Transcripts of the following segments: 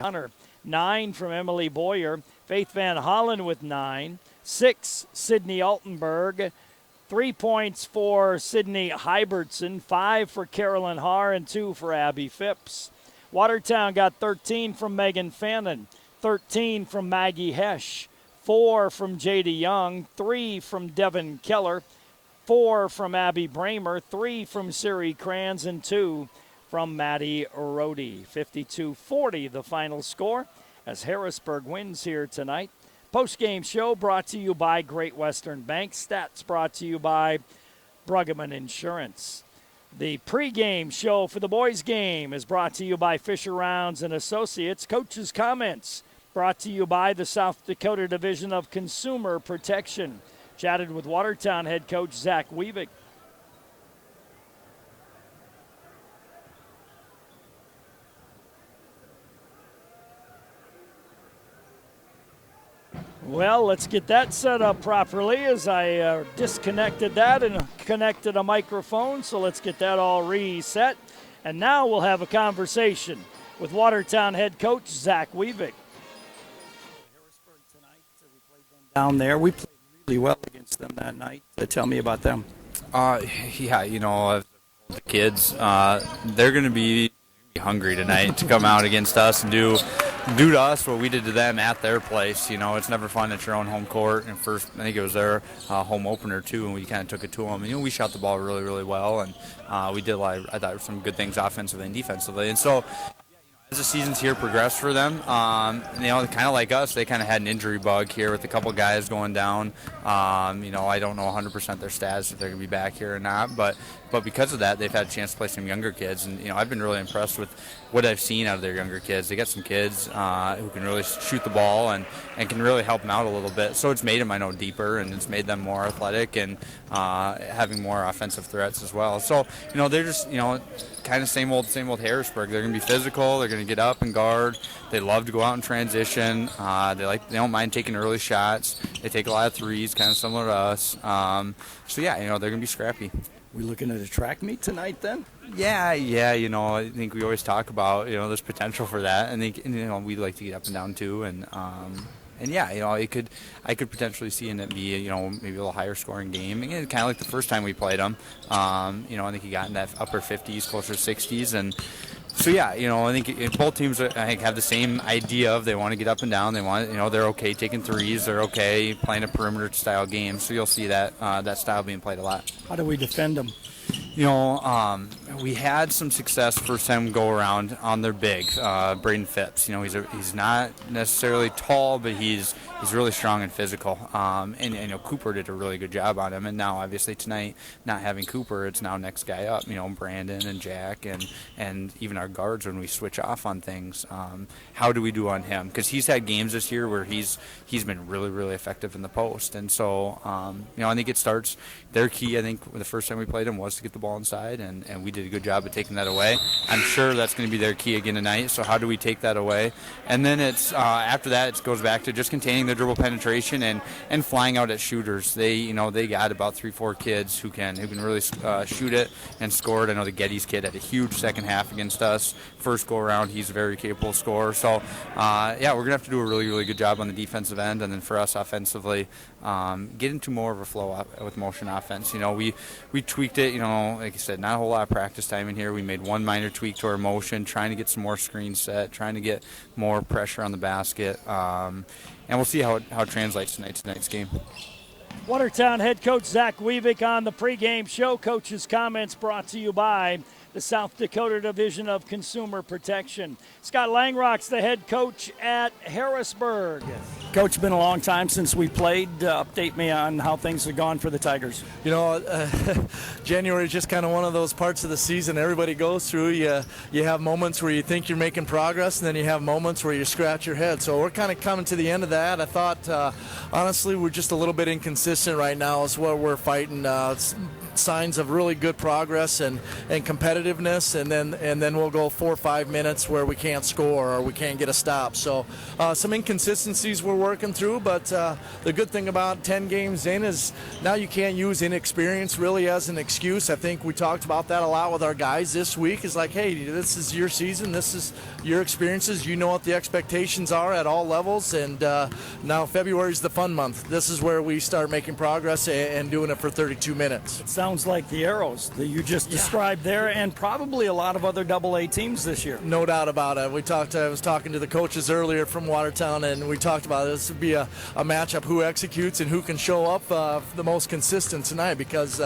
Hunter. 9 from Emily Boyer. Faith Van Hollen with 9. 6, Sydney Altenberg. 3 points for Sydney Hybertson. 5 for Carolyn Haar and 2 for Abby Phipps. Watertown got 13 from Megan Fannin. 13 from Maggie Hesch. 4 from J.D. Young. 3 from Devin Keller. 4 from Abby Bramer. 3 from Siri Kranz and 2 from Maddie Rody. 52-40 the final score as Harrisburg wins here tonight. Postgame show brought to you by Great Western Bank. Stats brought to you by Bruggeman Insurance. The pregame show for the boys' game is brought to you by Fisher Rounds and Associates. Coach's comments brought to you by the South Dakota Division of Consumer Protection. Chatted with Watertown head coach Zach Weavick. Well, let's get that set up properly as I disconnected that and connected a microphone. So let's get that all reset. And now we'll have a conversation with Watertown head coach Zach Weavick. Harrisburg tonight, we played them down there. We played really well against them that night. Tell me about them. Yeah, the kids, they're going to be hungry tonight to come out against us and do to us what we did to them at their place. It's never fun at your own home court. And first, I think it was their home opener too, and we kind of took it to them. And, we shot the ball really, really well, and we did I thought, some good things offensively and defensively. And so, as the season's here progressed for them, kind of like us, they kind of had an injury bug here with a couple guys going down. I don't know 100% their status if they're going to be back here or not, but because of that, they've had a chance to play some younger kids, and I've been really impressed with what I've seen out of their younger kids. They got some kids who can really shoot the ball and can really help them out a little bit. So it's made them, deeper, and it's made them more athletic and having more offensive threats as well. So they're just kind of same old Harrisburg. They're going to be physical. They're going to get up and guard. They love to go out and transition. They don't mind taking early shots. They take a lot of threes, kind of similar to us. They're going to be scrappy. We looking at a track meet tonight then? Yeah. I think we always talk about there's potential for that. I think we'd like to get up and down too, I could potentially see it be maybe a little higher scoring game. Again, kind of like the first time we played them. I think he got in that upper 50s, closer to 60s, and. So I think both teams have the same idea of they want to get up and down. They want they're okay taking threes. They're okay playing a perimeter style game. So you'll see that style being played a lot. How do we defend them? We had some success first time go around on their big, Braden Phipps. He's not necessarily tall, but he's really strong and physical. And Cooper did a really good job on him. And now obviously tonight, not having Cooper, it's now next guy up. Brandon and Jack and even our guards when we switch off on things. How do we do on him? Because he's had games this year where he's been really, really effective in the post. And so I think it starts. Their key, I think, the first time we played him was to get the ball inside, and we did a good job of taking that away. I'm sure that's going to be their key again tonight. So how do we take that away? And then it's after that, it goes back to just containing the dribble penetration and flying out at shooters. They got about 3-4 kids who can really shoot it and score it. I know the Geddes kid had a huge second half against us. First go around, he's a very capable scorer. So we're gonna have to do a really, really good job on the defensive end, and then for us offensively, get into more of a flow with motion offense. We tweaked it. Like I said, not a whole lot of practice time in here. We made one minor tweak to our motion, trying to get some more screens set, trying to get more pressure on the basket, and we'll see how it translates tonight's game. Watertown head coach Zach Weavick on the pregame show. Coach's comments brought to you by the South Dakota Division of Consumer Protection. Scott Langrock's the head coach at Harrisburg. Yes. Coach, been a long time since we played. Update me on how things have gone for the Tigers. January is just kind of one of those parts of the season everybody goes through. You have moments where you think you're making progress, and then you have moments where you scratch your head. So we're kind of coming to the end of that. I thought, honestly, we're just a little bit inconsistent right now is what we're fighting. signs of really good progress and competitiveness, and then we'll go 4 or 5 minutes where we can't score or we can't get a stop. So some inconsistencies we're working through, but the good thing about 10 games in is now you can't use inexperience really as an excuse. I think we talked about that a lot with our guys this week. Is like, hey, this is your season, this is your experiences, you know what the expectations are at all levels, and now February's the fun month. This is where we start making progress and doing it for 32 minutes. It sounds like the Arrows that you just described there, and probably a lot of other AA teams this year. No doubt about it. I was talking to the coaches earlier from Watertown, and we talked about this would be a matchup who executes and who can show up the most consistent tonight, because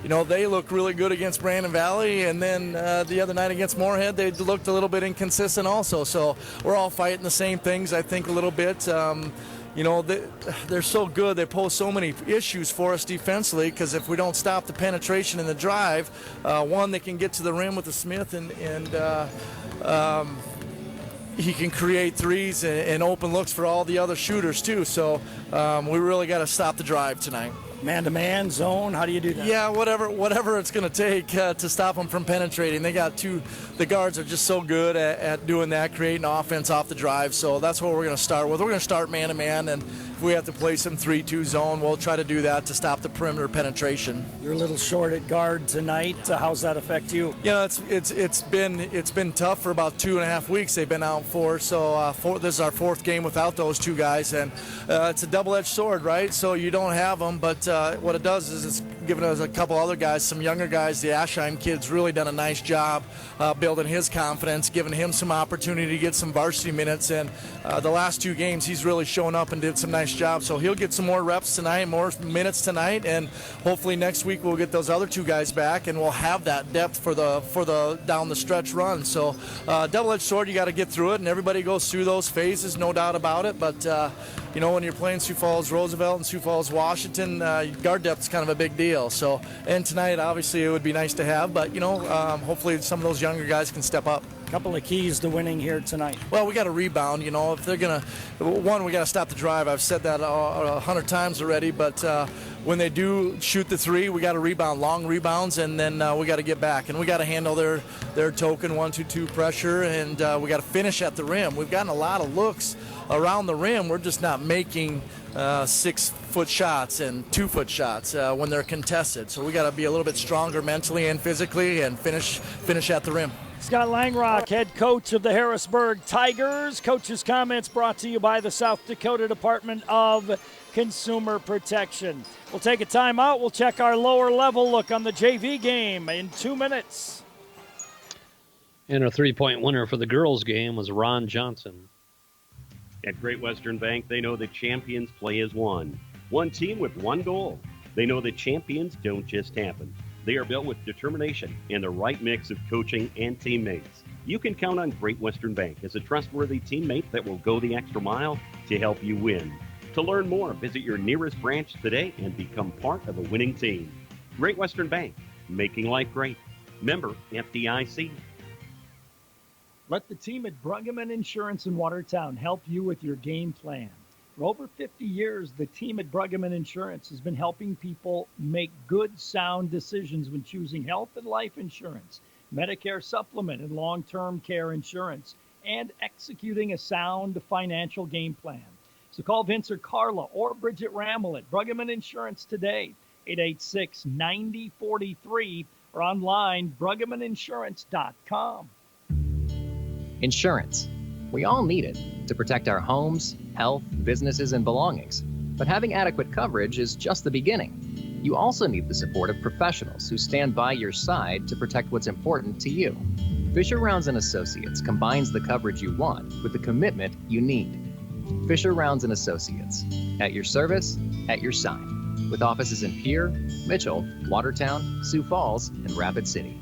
they look really good against Brandon Valley, and then the other night against Moorhead they looked a little bit inconsistent also. So we're all fighting the same things, I think, a little bit. They're so good. They pose so many issues for us defensively, because if we don't stop the penetration and the drive, one, they can get to the rim with the Smith, and he can create threes and open looks for all the other shooters too. So we really got to stop the drive tonight. Man-to-man, zone, how do you do that? Yeah, whatever it's going to take to stop them from penetrating. They got the guards are just so good at doing that, creating offense off the drive. So that's what we're going to start with. We're going to start man-to-man, and if we have to play some 3-2 zone, we'll try to do that to stop the perimeter penetration. You're a little short at guard tonight. How's that affect you? Yeah, it's been tough for about 2.5 weeks. They've been out for, so this is our 4th game without those 2 guys, and it's a double-edged sword, right? So you don't have them, but what it does is it's given us a couple other guys, some younger guys. The Ashheim kid's really done a nice job building his confidence, giving him some opportunity to get some varsity minutes, and the last 2 games he's really shown up and did some nice job. So he'll get some more reps tonight, more minutes tonight, and hopefully next week we'll get those other 2 guys back, and we'll have that depth for the down the stretch run. So double-edged sword, you got to get through it, and everybody goes through those phases, no doubt about it. But when you're playing Sioux Falls Roosevelt and Sioux Falls Washington, guard depth is kind of a big deal. So, and tonight obviously it would be nice to have, but hopefully some of those younger guys can step up. Couple of keys to winning here tonight. Well, we got to rebound. If they're gonna, one, we got to stop the drive. I've said that 100 times already, but when they do shoot the 3, we got to rebound, long rebounds, and then we got to get back, and we got to handle their token 1-2-2 pressure, and we got to finish at the rim. We've gotten a lot of looks around the rim. We're just not making 6-foot shots and 2-foot shots when they're contested. So we got to be a little bit stronger mentally and physically, and finish at the rim. Scott Langrock, head coach of the Harrisburg Tigers. Coach's comments brought to you by the South Dakota Department of Consumer Protection. We'll take a timeout. We'll check our lower level look on the JV game in 2 minutes. And a 3-point winner for the girls game was Ron Johnson. At Great Western Bank, they know that champions play as one. One team with one goal. They know that champions don't just happen. They are built with determination and the right mix of coaching and teammates. You can count on Great Western Bank as a trustworthy teammate that will go the extra mile to help you win. To learn more, visit your nearest branch today and become part of a winning team. Great Western Bank, making life great. Member FDIC. Let the team at Bruggeman Insurance in Watertown help you with your game plan. For over 50 years, the team at Bruggeman Insurance has been helping people make good, sound decisions when choosing health and life insurance, Medicare supplement and long-term care insurance, and executing a sound financial game plan. So call Vince or Carla or Bridget Rammel at Bruggeman Insurance today, 886-9043, or online, BruggemanInsurance.com. Insurance. We all need it to protect our homes, health, businesses, and belongings. But having adequate coverage is just the beginning. You also need the support of professionals who stand by your side to protect what's important to you. Fisher Rounds & Associates combines the coverage you want with the commitment you need. Fisher Rounds & Associates. At your service, at your side. With offices in Pierre, Mitchell, Watertown, Sioux Falls, and Rapid City.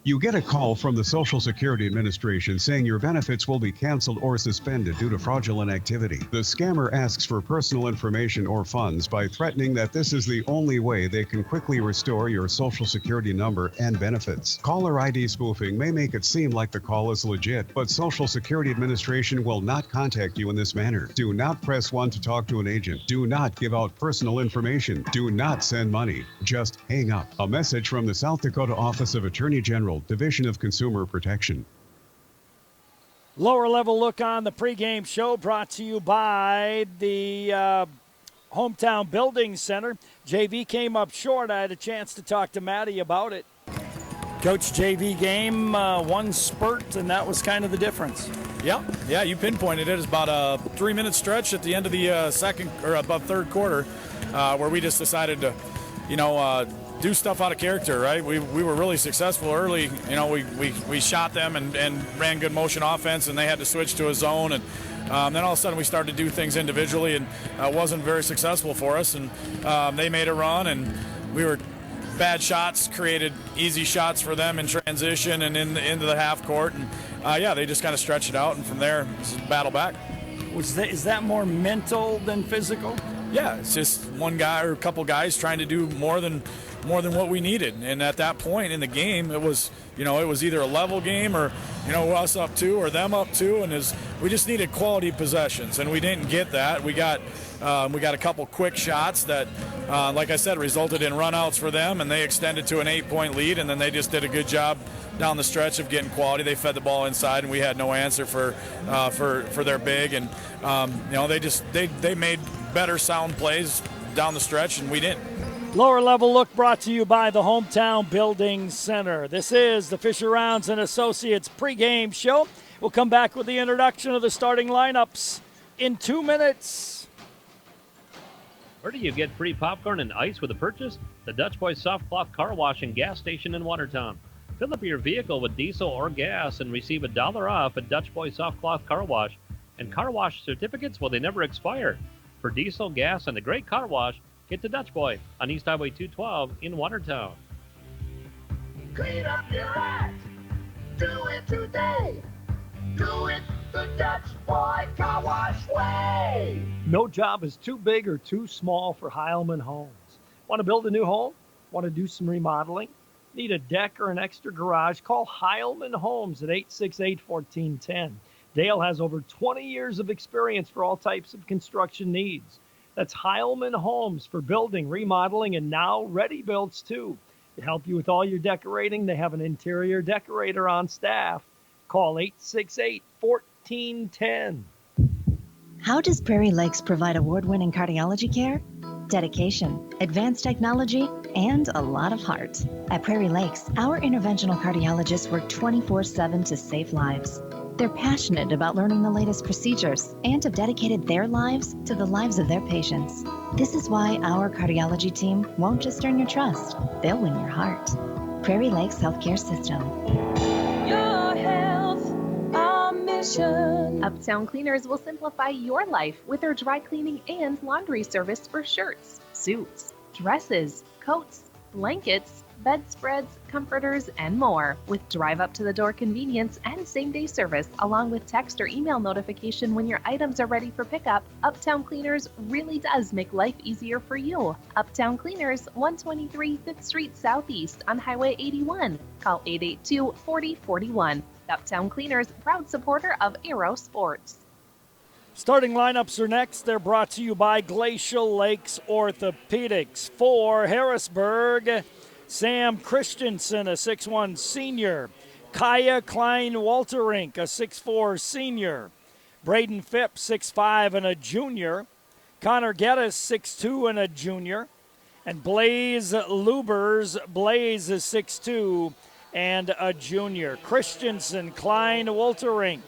You get a call from the Social Security Administration saying your benefits will be canceled or suspended due to fraudulent activity. The scammer asks for personal information or funds by threatening that this is the only way they can quickly restore your Social Security number and benefits. Caller ID spoofing may make it seem like the call is legit, but Social Security Administration will not contact you in this manner. Do not press 1 to talk to an agent. Do not give out personal information. Do not send money. Just hang up. A message from the South Dakota Office of Attorney General, Division of Consumer Protection. Lower level look on the pregame show brought to you by the Hometown Building Center. JV came up short. I had a chance to talk to Maddie about it. Coach, JV game, one spurt, and that was kind of the difference. Yeah, you pinpointed it. It's about a 3-minute stretch at the end of the third quarter where we just decided to, do stuff out of character, right? We were really successful early. We shot them and ran good motion offense, and they had to switch to a zone. And then all of a sudden we started to do things individually, and it wasn't very successful for us. And they made a run, and we were bad shots, created easy shots for them in transition and into the half court. And they just kind of stretched it out, and from there, it's a battle back. Is that more mental than physical? Yeah, it's just one guy or a couple guys trying to do more than what we needed. And at that point in the game, it was either a level game or, us up 2 or them up 2. And we just needed quality possessions, and we didn't get that. We got a couple quick shots that, like I said, resulted in runouts for them, and they extended to an 8-point lead, and then they just did a good job down the stretch of getting quality. They fed the ball inside, and we had no answer for their big. And, they made better sound plays down the stretch, and we didn't. Lower level look brought to you by the Hometown Building Center. This is the Fisher Rounds and Associates pregame show. We'll come back with the introduction of the starting lineups in 2 minutes. Where do you get free popcorn and ice with a purchase? The Dutch Boy Soft Cloth Car Wash and Gas Station in Watertown. Fill up your vehicle with diesel or gas and receive $1 off at Dutch Boy Soft Cloth Car Wash. And car wash certificates, well, they never expire. For diesel, gas, and a great car wash, get to Dutch Boy on East Highway 212 in Watertown. Clean up your act. Do it today. Do it the Dutch Boy Car Wash way. No job is too big or too small for Heilman Homes. Want to build a new home? Want to do some remodeling? Need a deck or an extra garage? Call Heilman Homes at 868-1410. Dale has over 20 years of experience for all types of construction needs. That's Heilman Homes for building, remodeling, and now ready builds too. To help you with all your decorating, they have an interior decorator on staff. Call 868-1410. How does Prairie Lakes provide award-winning cardiology care? Dedication, advanced technology, and a lot of heart. At Prairie Lakes, our interventional cardiologists work 24/7 to save lives. They're passionate about learning the latest procedures and have dedicated their lives to the lives of their patients. This is why our cardiology team won't just earn your trust, they'll win your heart. Prairie Lakes Healthcare System. Your health, our mission. Uptown Cleaners will simplify your life with their dry cleaning and laundry service for shirts, suits, dresses, coats, blankets, bedspreads, comforters, and more. With drive-up-to-the-door convenience and same-day service, along with text or email notification when your items are ready for pickup, Uptown Cleaners really does make life easier for you. Uptown Cleaners, 123 5th Street Southeast on Highway 81. Call 882-4041. Uptown Cleaners, proud supporter of Aero Sports. Starting lineups are next. They're brought to you by Glacial Lakes Orthopedics. For Harrisburg, Sam Christensen, a 6'1 senior. Kaya Klein-Walterink, a 6'4 senior. Braden Phipps, 6'5 and a junior. Connor Geddes, 6'2 and a junior. And Blaze Lubers, Blaze is 6'2 and a junior. Christensen, Klein-Walterink,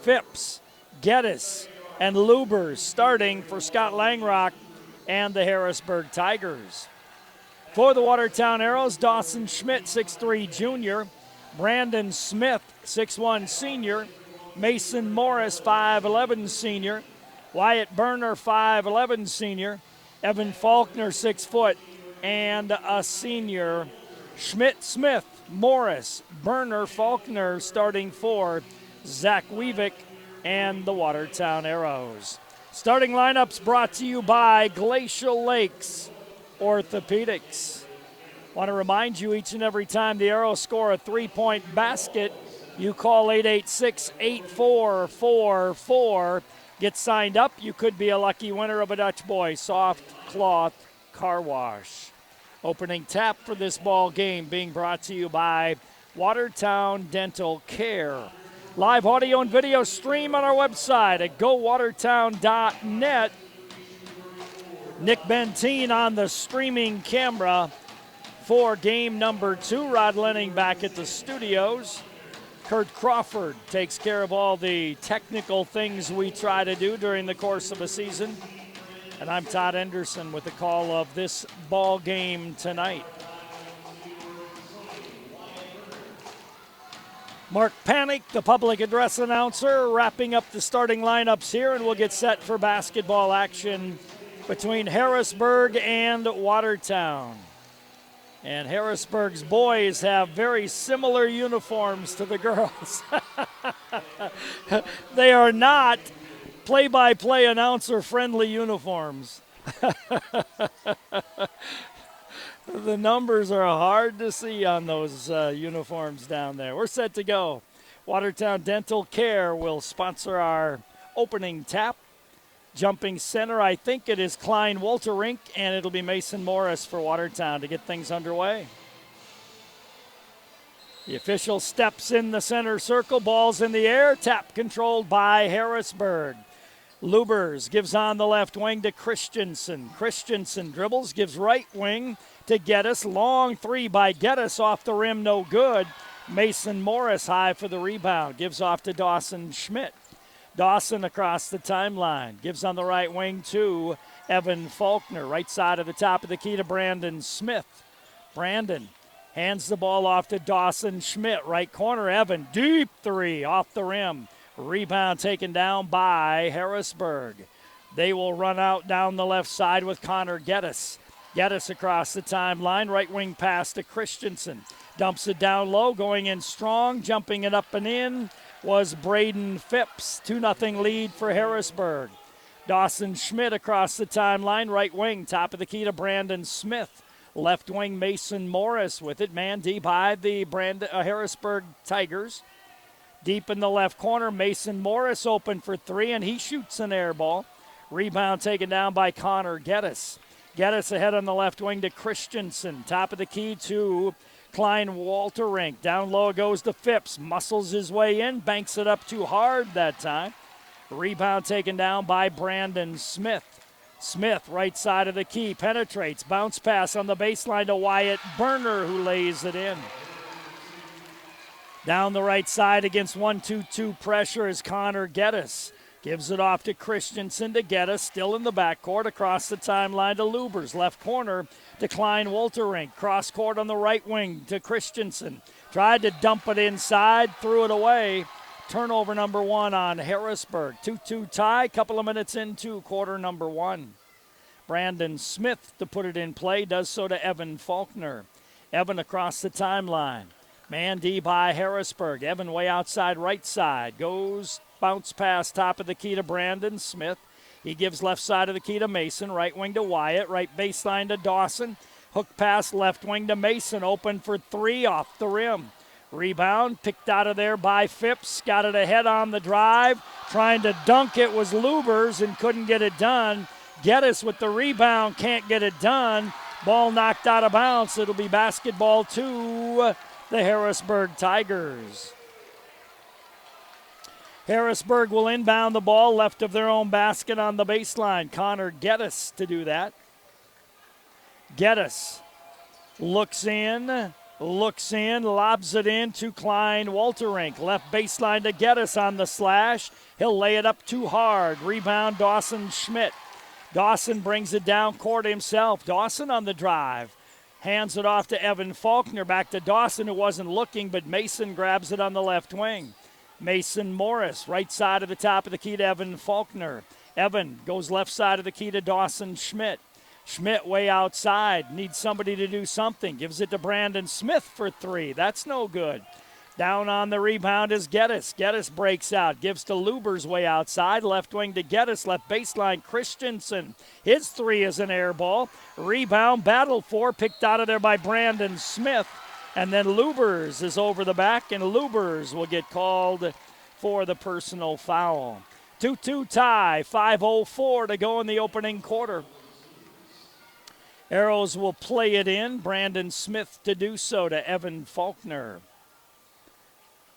Phipps, Geddes, and Lubers starting for Scott Langrock and the Harrisburg Tigers. For the Watertown Arrows, Dawson Schmidt, 6'3 junior. Brandon Smith, 6'1 senior. Mason Morris, 5'11 senior. Wyatt Berner, 5'11 senior. Evan Faulkner, 6 foot and a senior. Schmidt Smith, Morris, Berner, Faulkner starting for Zach Weavick and the Watertown Arrows. Starting lineups brought to you by Glacial Lakes Orthopedics. Want to remind you each and every time the Arrows score a three-point basket, you call 886-8444. Get signed up. You could be a lucky winner of a Dutch Boy soft cloth car wash. Opening tap for this ball game being brought to you by Watertown Dental Care. Live audio and video stream on our website at gowatertown.net. Nick Bentine on the streaming camera for game number 2. Rod Lenning back at the studios. Kurt Crawford takes care of all the technical things we try to do during the course of a season. And I'm Todd Henderson with the call of this ball game tonight. Mark Panic, the public address announcer, wrapping up the starting lineups here, and we'll get set for basketball action between Harrisburg and Watertown. And Harrisburg's boys have very similar uniforms to the girls. They are not play-by-play announcer-friendly uniforms. The numbers are hard to see on those uniforms down there. We're set to go. Watertown Dental Care will sponsor our opening tap. Jumping center, I think it is Klein Wolterink, and it'll be Mason Morris for Watertown to get things underway. The official steps in the center circle, ball's in the air, tap controlled by Harrisburg. Lubers gives on the left wing to Christensen. Christensen dribbles, gives right wing to Geddes. Long three by Geddes off the rim, no good. Mason Morris high for the rebound, gives off to Dawson Schmidt. Dawson across the timeline, gives on the right wing to Evan Faulkner. Right side of the top of the key to Brandon Smith. Brandon hands the ball off to Dawson Schmidt. Right corner, Evan, deep three off the rim. Rebound taken down by Harrisburg. They will run out down the left side with Connor Geddes. Geddes across the timeline, right wing pass to Christensen. Dumps it down low, going in strong, jumping it up and in was Braden Phipps. 2-0 lead for Harrisburg. Dawson Schmidt across the timeline, right wing, top of the key to Brandon Smith. Left wing Mason Morris with it, man deep by the Harrisburg Tigers. Deep in the left corner, Mason Morris open for three, and he shoots an air ball. Rebound taken down by Connor Geddes. Geddes ahead on the left wing to Christensen. Top of the key to Klein Wolterink. Down low goes to Phipps. Muscles his way in. Banks it up too hard that time. Rebound taken down by Brandon Smith. Smith, right side of the key, penetrates. Bounce pass on the baseline to Wyatt Berner, who lays it in. Down the right side against 1-2-2 pressure is Connor Geddes. Gives it off to Christensen to Geddes, still in the backcourt, across the timeline to Lubers. Left corner to Klein Wolterink. Cross court on the right wing to Christensen. Tried to dump it inside, threw it away. Turnover number 1 on Harrisburg. 2-2 tie, couple of minutes into quarter number 1. Brandon Smith to put it in play, does so to Evan Faulkner. Evan across the timeline. Man D by Harrisburg. Evan way outside right side. Goes bounce pass top of the key to Brandon Smith. He gives left side of the key to Mason. Right wing to Wyatt. Right baseline to Dawson. Hook pass left wing to Mason. Open for three off the rim. Rebound picked out of there by Phipps. Got it ahead on the drive. Trying to dunk it was Lubers and couldn't get it done. Geddes with the rebound. Can't get it done. Ball knocked out of bounds. It'll be basketball to the Harrisburg Tigers. Harrisburg will inbound the ball left of their own basket on the baseline. Connor Geddes to do that. Geddes looks in, lobs it in to Klein Wolterink. Left baseline to Geddes on the slash. He'll lay it up too hard. Rebound Dawson Schmidt. Dawson brings it down court himself. Dawson on the drive. Hands it off to Evan Faulkner. Back to Dawson, who wasn't looking, but Mason grabs it on the left wing. Mason Morris, right side of the top of the key to Evan Faulkner. Evan goes left side of the key to Dawson Schmidt. Schmidt way outside, needs somebody to do something. Gives it to Brandon Smith for 3. That's no good. Down on the rebound is Geddes. Geddes breaks out, gives to Lubers way outside. Left wing to Geddes, left baseline Christensen. His 3 is an air ball. Rebound, battled for, picked out of there by Brandon Smith. And then Lubers is over the back, and Lubers will get called for the personal foul. 2-2 tie, 5:04 to go in the opening quarter. Arrows will play it in. Brandon Smith to do so to Evan Faulkner.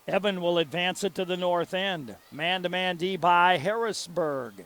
Evan will advance it to the north end. Man-to-man D by Harrisburg.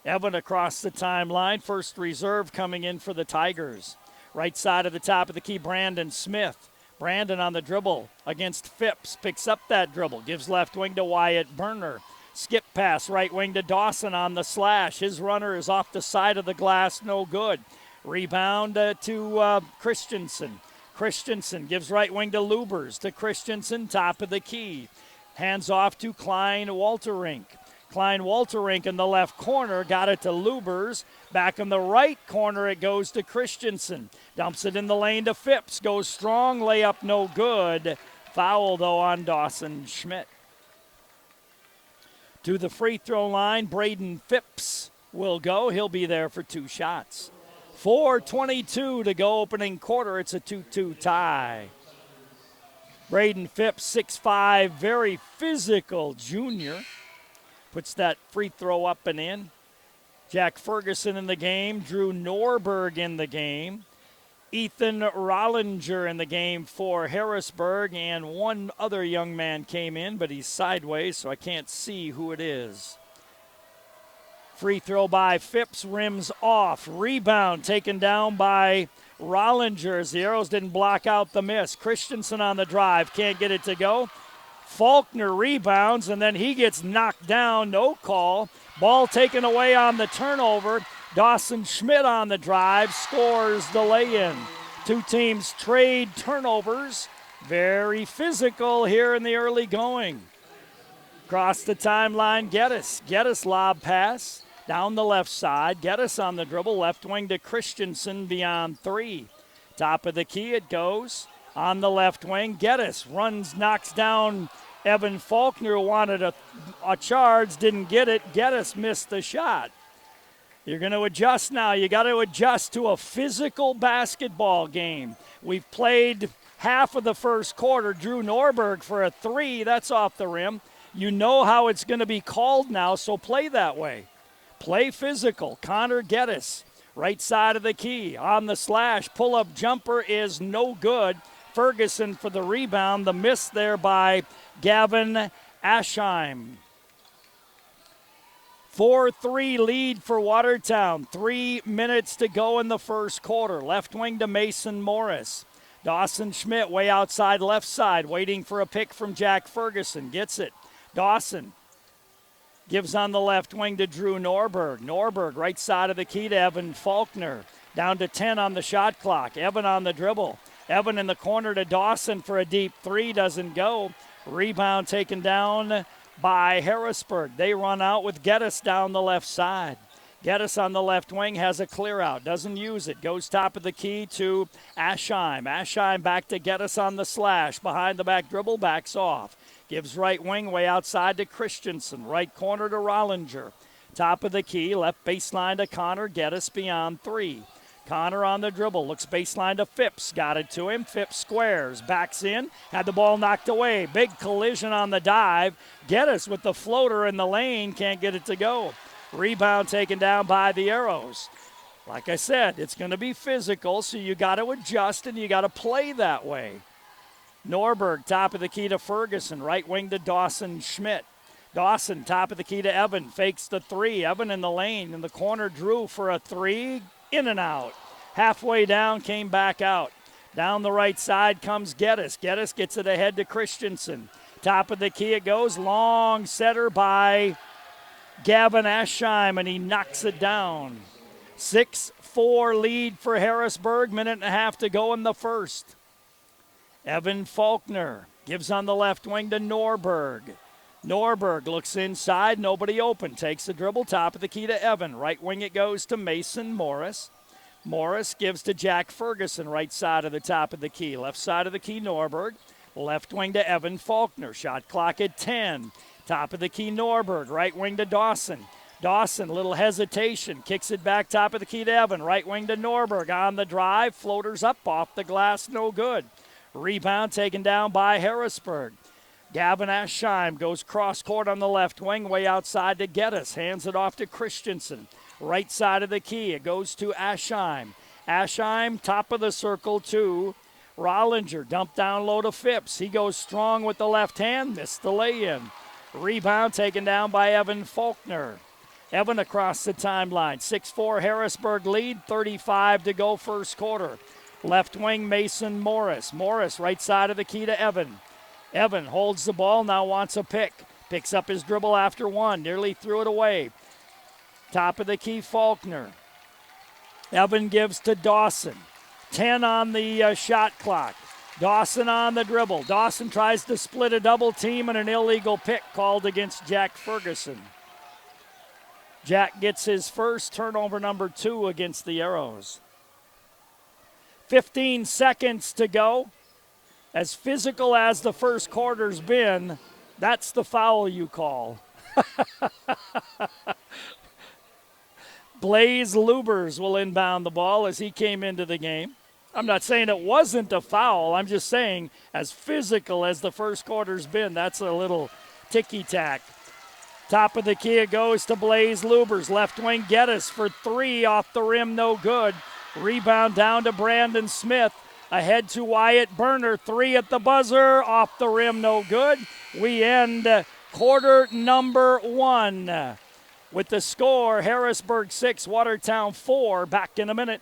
Evan across the timeline. First reserve coming in for the Tigers. Right side of the top of the key, Brandon Smith. Brandon on the dribble against Phipps. Picks up that dribble. Gives left wing to Wyatt Burner. Skip pass right wing to Dawson on the slash. His runner is off the side of the glass. No good. Rebound to Christensen. Christensen gives right wing to Lubers, to Christensen, top of the key. Hands off to Klein Walterink. Klein Walterink in the left corner, got it to Lubers. Back in the right corner, it goes to Christensen. Dumps it in the lane to Phipps. Goes strong, layup no good. Foul, though, on Dawson Schmidt. To the free throw line, Braden Phipps will go. He'll be there for 2 shots. 4:22 to go opening quarter. It's a 2-2 tie. Braden Phipps, 6'5", very physical junior. Puts that free throw up and in. Jack Ferguson in the game. Drew Norberg in the game. Ethan Rollinger in the game for Harrisburg. And one other young man came in, but he's sideways, so I can't see who it is. Free throw by Phipps, rims off. Rebound taken down by Rollinger as the Arrows didn't block out the miss. Christensen on the drive, can't get it to go. Faulkner rebounds, and then he gets knocked down, no call. Ball taken away on the turnover. Dawson Schmidt on the drive, scores the lay-in. 2 teams trade turnovers. Very physical here in the early going. Across the timeline, Geddes. Geddes lob pass. Down the left side, Geddes on the dribble, left wing to Christensen beyond 3. Top of the key it goes. On the left wing, Geddes runs, knocks down Evan Faulkner, who wanted a charge, didn't get it. Geddes missed the shot. You're going to adjust now. You got to adjust to a physical basketball game. We've played half of the first quarter. Drew Norberg for a 3, that's off the rim. You know how it's going to be called now, so play that way. Play physical. Connor Geddes, right side of the key. On the slash, pull-up jumper is no good. Ferguson for the rebound. The miss there by Gavin Aschheim. 4-3 lead for Watertown. 3 minutes to go in the first quarter. Left wing to Mason Morris. Dawson Schmidt way outside left side, waiting for a pick from Jack Ferguson. Gets it. Dawson gives on the left wing to Drew Norberg. Norberg right side of the key to Evan Faulkner. Down to 10 on the shot clock. Evan on the dribble. Evan in the corner to Dawson for a deep 3. Doesn't go. Rebound taken down by Harrisburg. They run out with Geddes down the left side. Geddes on the left wing has a clear out. Doesn't use it. Goes top of the key to Aschheim. Aschheim back to Geddes on the slash. Behind the back dribble, backs off. Gives right wing way outside to Christensen. Right corner to Rollinger. Top of the key, left baseline to Connor Geddes beyond 3. Connor on the dribble, looks baseline to Phipps. Got it to him. Phipps squares, backs in, had the ball knocked away. Big collision on the dive. Geddes with the floater in the lane, can't get it to go. Rebound taken down by the Arrows. Like I said, it's going to be physical, so you got to adjust and you got to play that way. Norberg, top of the key to Ferguson. Right wing to Dawson Schmidt. Dawson, top of the key to Evan. Fakes the 3. Evan in the lane. In the corner, Drew for a 3. In and out. Halfway down, came back out. Down the right side comes Geddes. Geddes gets it ahead to Christensen. Top of the key it goes. Long setter by Gavin Aschheim, and he knocks it down. 6-4 lead for Harrisburg. Minute and a half to go in the first. Evan Faulkner gives on the left wing to Norberg. Norberg looks inside, nobody open. Takes the dribble, top of the key to Evan. Right wing it goes to Mason Morris. Morris gives to Jack Ferguson, right side of the top of the key. Left side of the key, Norberg. Left wing to Evan Faulkner. Shot clock at 10. Top of the key, Norberg. Right wing to Dawson. Dawson, little hesitation. Kicks it back top of the key to Evan. Right wing to Norberg. On the drive. Floaters up off the glass. No good. Rebound taken down by Harrisburg. Gavin Aschheim goes cross court on the left wing. Way outside to Geddes. Hands it off to Christensen. Right side of the key. It goes to Aschheim. Aschheim, top of the circle to Rollinger. Dump down low to Phipps. He goes strong with the left hand. Missed the lay-in. Rebound taken down by Evan Faulkner. Evan across the timeline. 6-4 Harrisburg lead. 35 to go first quarter. Left wing Mason Morris. Morris right side of the key to Evan. Evan holds the ball. Now wants a pick. Picks up his dribble after one. Nearly threw it away. Top of the key, Faulkner. Evan gives to Dawson. 10 on the shot clock. Dawson on the dribble. Dawson tries to split a double team and an illegal pick called against Jack Ferguson. Jack gets his first, turnover number 2 against the Arrows. 15 seconds to go. As physical as the first quarter's been, that's the foul you call. Blaze Lubers will inbound the ball as he came into the game. I'm not saying it wasn't a foul. I'm just saying as physical as the first quarter's been, that's a little ticky-tack. Top of the key, it goes to Blaze Lubers. Left wing Geddes for 3 off the rim, no good. Rebound down to Brandon Smith. Ahead to Wyatt Burner. 3 at the buzzer, off the rim, no good. We end quarter number 1. With the score, Harrisburg 6, Watertown 4. Back in a minute.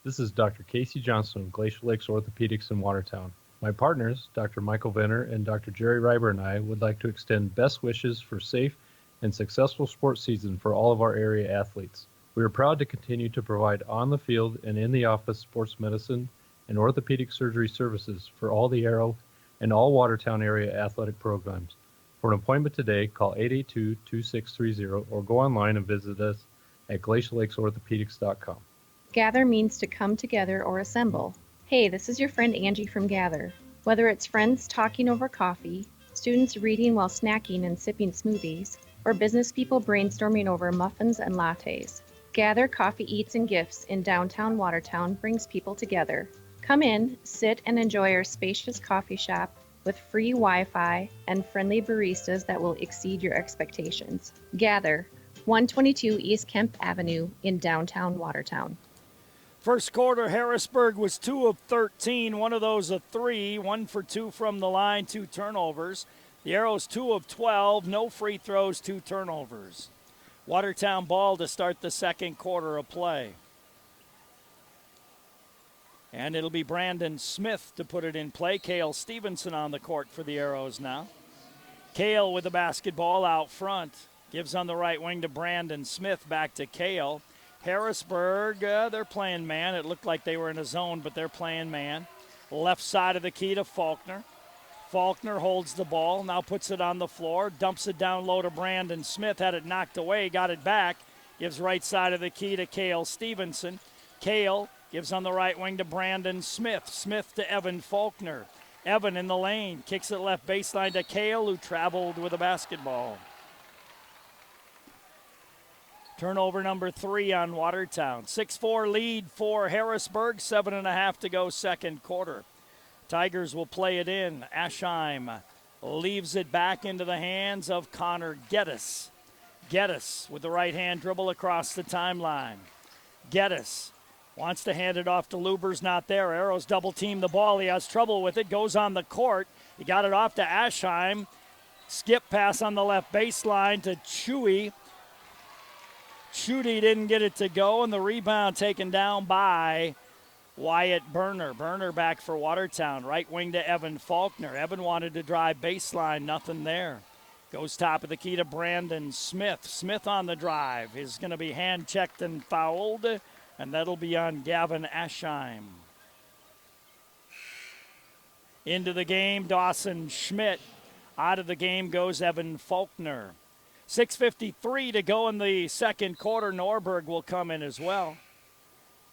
This is Dr. Casey Johnson of Glacial Lakes Orthopedics in Watertown. My partners, Dr. Michael Venner and Dr. Jerry Reiber, and I would like to extend best wishes for safe and successful sports season for all of our area athletes. We are proud to continue to provide on the field and in the office sports medicine and orthopedic surgery services for all the Arrow and all Watertown area athletic programs. For an appointment today, call 882-2630 or go online and visit us at glaciallakes.orthopedics.com. Gather means to come together or assemble. Hey, this is your friend Angie from Gather. Whether it's friends talking over coffee, students reading while snacking and sipping smoothies, or business people brainstorming over muffins and lattes, Gather Coffee Eats and Gifts in downtown Watertown brings people together. Come in, sit, and enjoy our spacious coffee shop with free Wi-Fi and friendly baristas that will exceed your expectations. Gather, 122 East Kemp Avenue in downtown Watertown. First quarter, Harrisburg was 2 of 13. One of those a 3. 1 for 2 from the line, 2 turnovers. The Arrows 2 of 12. No free throws, 2 turnovers. Watertown ball to start the second quarter of play. And it'll be Brandon Smith to put it in play. Cale Stevenson on the court for the Arrows now. Cale with the basketball out front. Gives on the right wing to Brandon Smith. Back to Cale. Harrisburg, they're playing man. It looked like they were in a zone, but they're playing man. Left side of the key to Faulkner. Faulkner holds the ball, now puts it on the floor, dumps it down low to Brandon Smith. Had it knocked away, got it back. Gives right side of the key to Cale Stevenson. Cale gives on the right wing to Brandon Smith. Smith to Evan Faulkner. Evan in the lane. Kicks it left baseline to Cale, who traveled with the basketball. Turnover number 3 on Watertown. 6-4 lead for Harrisburg. 7.5 to go second quarter. Tigers will play it in. Aschheim leaves it back into the hands of Connor Geddes. Geddes with the right-hand dribble across the timeline. Geddes wants to hand it off to Lubers, not there. Arrows double team the ball. He has trouble with it. Goes on the court. He got it off to Aschheim. Skip pass on the left baseline to Chewy. Chudy didn't get it to go, and the rebound taken down by Wyatt Burner. Burner back for Watertown. Right wing to Evan Faulkner. Evan wanted to drive baseline. Nothing there. Goes top of the key to Brandon Smith. Smith on the drive is going to be hand-checked and fouled, and that'll be on Gavin Aschheim. Into the game, Dawson Schmidt. Out of the game goes Evan Faulkner. 6:53 to go in the second quarter. Norberg will come in as well.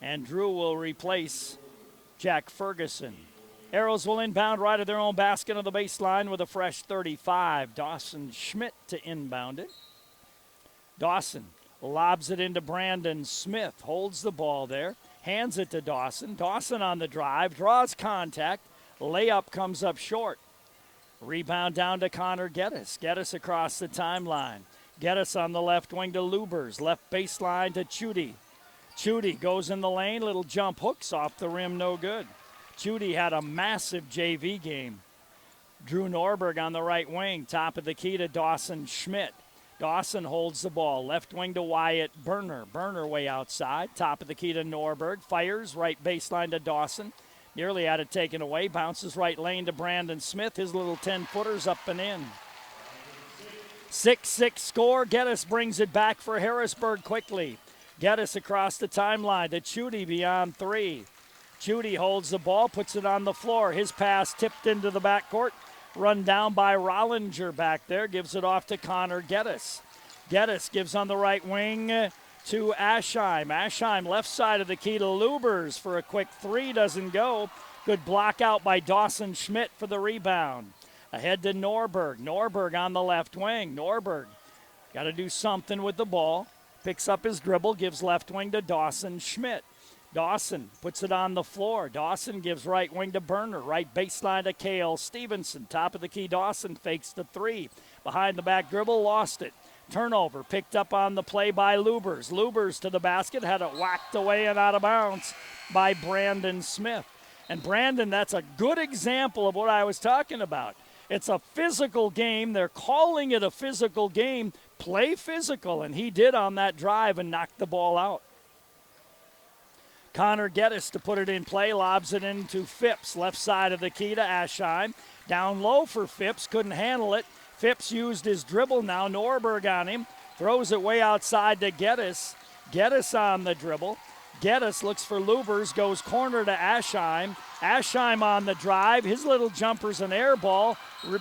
And Drew will replace Jack Ferguson. Arrows will inbound right at their own basket on the baseline with a fresh 35. Dawson Schmidt to inbound it. Dawson lobs it into Brandon Smith, holds the ball there, hands it to Dawson. Dawson on the drive, draws contact. Layup comes up short. Rebound down to Connor Geddes. Geddes across the timeline. Geddes on the left wing to Lubers. Left baseline to Chudy. Chudy goes in the lane. Little jump hooks off the rim, no good. Chudy had a massive JV game. Drew Norberg on the right wing. Top of the key to Dawson Schmidt. Dawson holds the ball. Left wing to Wyatt Burner. Burner way outside. Top of the key to Norberg. Fires right baseline to Dawson. Nearly had it taken away. Bounces right lane to Brandon Smith. His little 10-footers up and in. 6-6 score. Geddes brings it back for Harrisburg quickly. Geddes across the timeline to Chudy beyond three. Chudy holds the ball, puts it on the floor. His pass tipped into the backcourt. Run down by Rollinger back there. Gives it off to Connor Geddes. Geddes gives on the right wing to Aschheim. Aschheim left side of the key to Lubers for a quick three. Doesn't go. Good block out by Dawson Schmidt for the rebound. Ahead to Norberg. Norberg on the left wing. Norberg got to do something with the ball. Picks up his dribble, gives left wing to Dawson Schmidt. Dawson puts it on the floor. Dawson gives right wing to Burner. Right baseline to Cale Stevenson. Top of the key, Dawson fakes the three. Behind the back dribble, lost it. Turnover picked up on the play by Lubers. Lubers to the basket, had it whacked away and out of bounds by Brandon Smith. And Brandon, that's a good example of what I was talking about. It's a physical game. They're calling it a physical game. Play physical, and he did on that drive and knocked the ball out. Connor Geddes to put it in play, lobs it into Phipps, left side of the key to Aschheim. Down low for Phipps, couldn't handle it. Phipps used his dribble now, Norberg on him, throws it way outside to Geddes. Geddes on the dribble. Geddes looks for Lubers, goes corner to Aschheim. Aschheim on the drive, his little jumper's an air ball,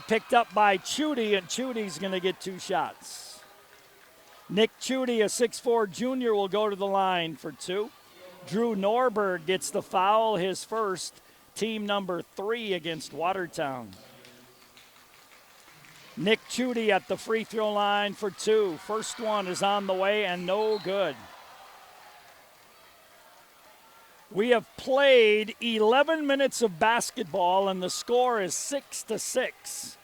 picked up by Chudy, and Chudy's gonna get two shots. Nick Chudy, a 6'4 junior, will go to the line for two. Drew Norberg gets the foul, his first, team number 3 against Watertown. Nick Chudy at the free throw line for two. First one is on the way and no good. We have played 11 minutes of basketball and the score is 6-6.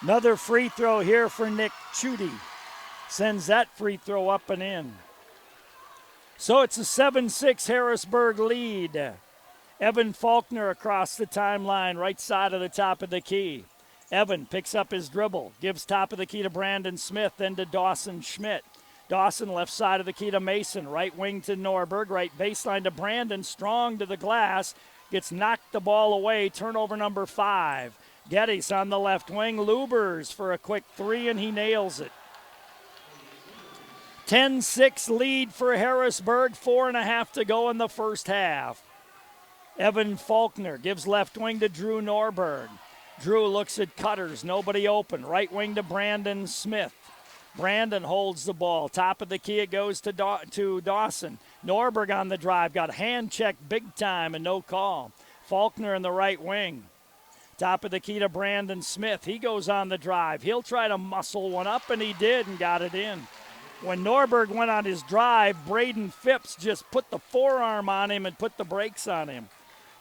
Another free throw here for Nick Chudy. Sends that free throw up and in. So it's a 7-6 Harrisburg lead. Evan Faulkner across the timeline, right side of the top of the key. Evan picks up his dribble, gives top of the key to Brandon Smith, then to Dawson Schmidt. Dawson left side of the key to Mason, right wing to Norberg, right baseline to Brandon, strong to the glass, gets knocked the ball away, turnover number 5. Geddes on the left wing, Lubers for a quick three, and he nails it. 10-6 lead for Harrisburg, 4.5 to go in the first half. Evan Faulkner gives left wing to Drew Norberg. Drew looks at Cutters, nobody open. Right wing to Brandon Smith. Brandon holds the ball. Top of the key, it goes to Dawson. Norberg on the drive, got hand checked big time and no call. Faulkner in the right wing. Top of the key to Brandon Smith. He goes on the drive. He'll try to muscle one up, and he did and got it in. When Norberg went on his drive, Braden Phipps just put the forearm on him and put the brakes on him.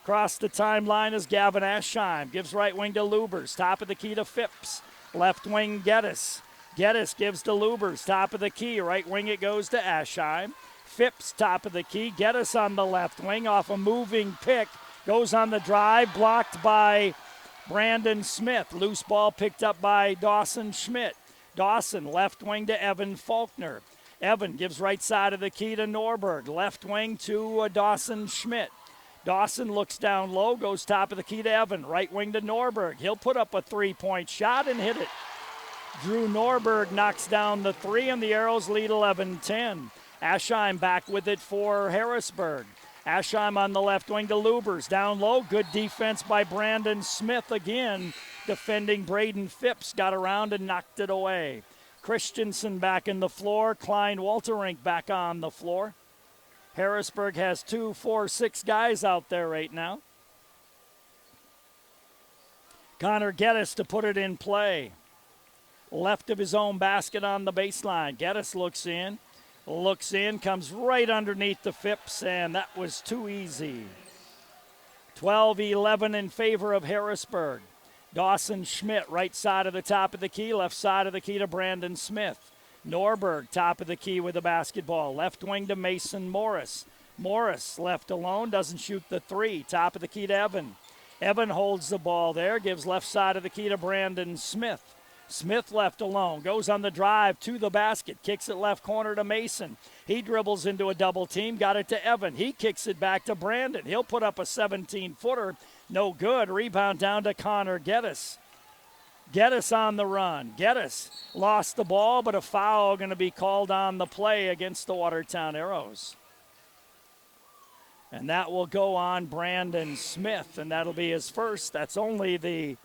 Across the timeline is Gavin Aschheim. Gives right wing to Lubers. Top of the key to Phipps. Left wing Geddes. Geddes gives to Lubers. Top of the key. Right wing it goes to Aschheim. Phipps top of the key. Geddes on the left wing off a moving pick. Goes on the drive. Blocked by Brandon Smith. Loose ball picked up by Dawson Schmidt. Dawson left wing to Evan Faulkner. Evan gives right side of the key to Norberg. Left wing to Dawson Schmidt. Dawson looks down low, goes top of the key to Evan. Right wing to Norberg. He'll put up a three-point shot and hit it. Drew Norberg knocks down the three, and the Arrows lead 11-10. Aschheim back with it for Harrisburg. Aschheim on the left wing to Lubers. Down low, good defense by Brandon Smith again. Defending Braden Phipps, got around and knocked it away. Christensen back in the floor. Klein Walterink back on the floor. Harrisburg has 2, 4, 6 guys out there right now. Connor Geddes to put it in play. Left of his own basket on the baseline. Geddes looks in, comes right underneath the Phipps, and that was too easy. 12-11 in favor of Harrisburg. Dawson Schmidt, right side of the top of the key, left side of the key to Brandon Smith. Norberg, top of the key with the basketball. Left wing to Mason Morris. Morris left alone, doesn't shoot the three. Top of the key to Evan. Evan holds the ball there, gives left side of the key to Brandon Smith. Smith left alone, goes on the drive to the basket, kicks it left corner to Mason. He dribbles into a double team, got it to Evan. He kicks it back to Brandon. He'll put up a 17-footer. No good. Rebound down to Connor Geddes. Geddes on the run. Geddes lost the ball, but a foul going to be called on the play against the Watertown Arrows. And that will go on Brandon Smith, and that'll be his first. That's only the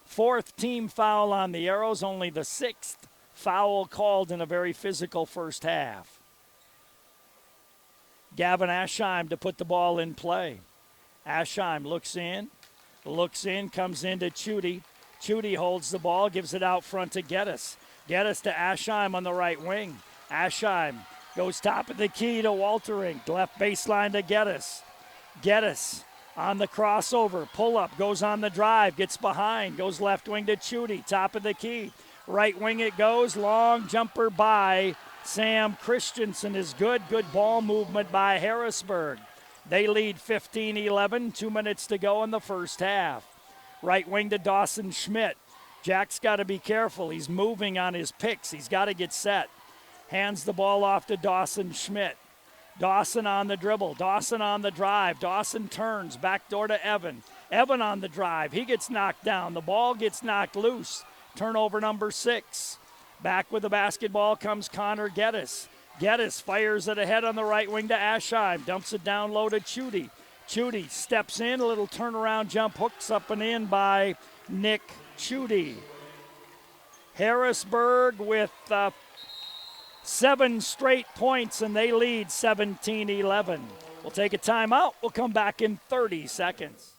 4th team foul on the Arrows, only the 6th foul called in a very physical first half. Gavin Aschheim to put the ball in play. Aschheim looks in, comes into Chudy. Chudy holds the ball, gives it out front to Geddes. Geddes to Aschheim on the right wing. Aschheim goes top of the key to Walterink. Left baseline to Geddes. Geddes on the crossover. Pull up, goes on the drive, gets behind, goes left wing to Chudy. Top of the key. Right wing it goes. Long jumper by Sam Christensen is good. Good ball movement by Harrisburg. They lead 15-11, 2 minutes to go in the first half. Right wing to Dawson Schmidt. Jack's got to be careful. He's moving on his picks. He's got to get set. Hands the ball off to Dawson Schmidt. Dawson on the dribble. Dawson on the drive. Dawson turns. Back door to Evan. Evan on the drive. He gets knocked down. The ball gets knocked loose. Turnover number 6. Back with the basketball comes Connor Geddes. Geddes fires it ahead on the right wing to Aschheim. Dumps it down low to Chudy. Chudy steps in, a little turnaround jump, hooks up and in by Nick Chudy. Harrisburg with 7 straight points, and they lead 17-11. We'll take a timeout. We'll come back in 30 seconds.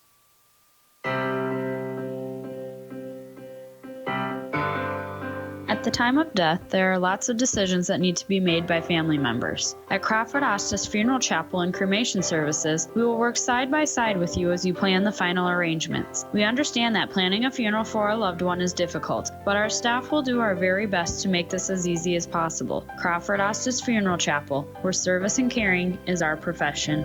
At the time of death, there are lots of decisions that need to be made by family members. At Crawford Ostis Funeral Chapel and Cremation Services, we will work side by side with you as you plan the final arrangements. We understand that planning a funeral for a loved one is difficult, but our staff will do our very best to make this as easy as possible. Crawford Ostis Funeral Chapel, where service and caring is our profession.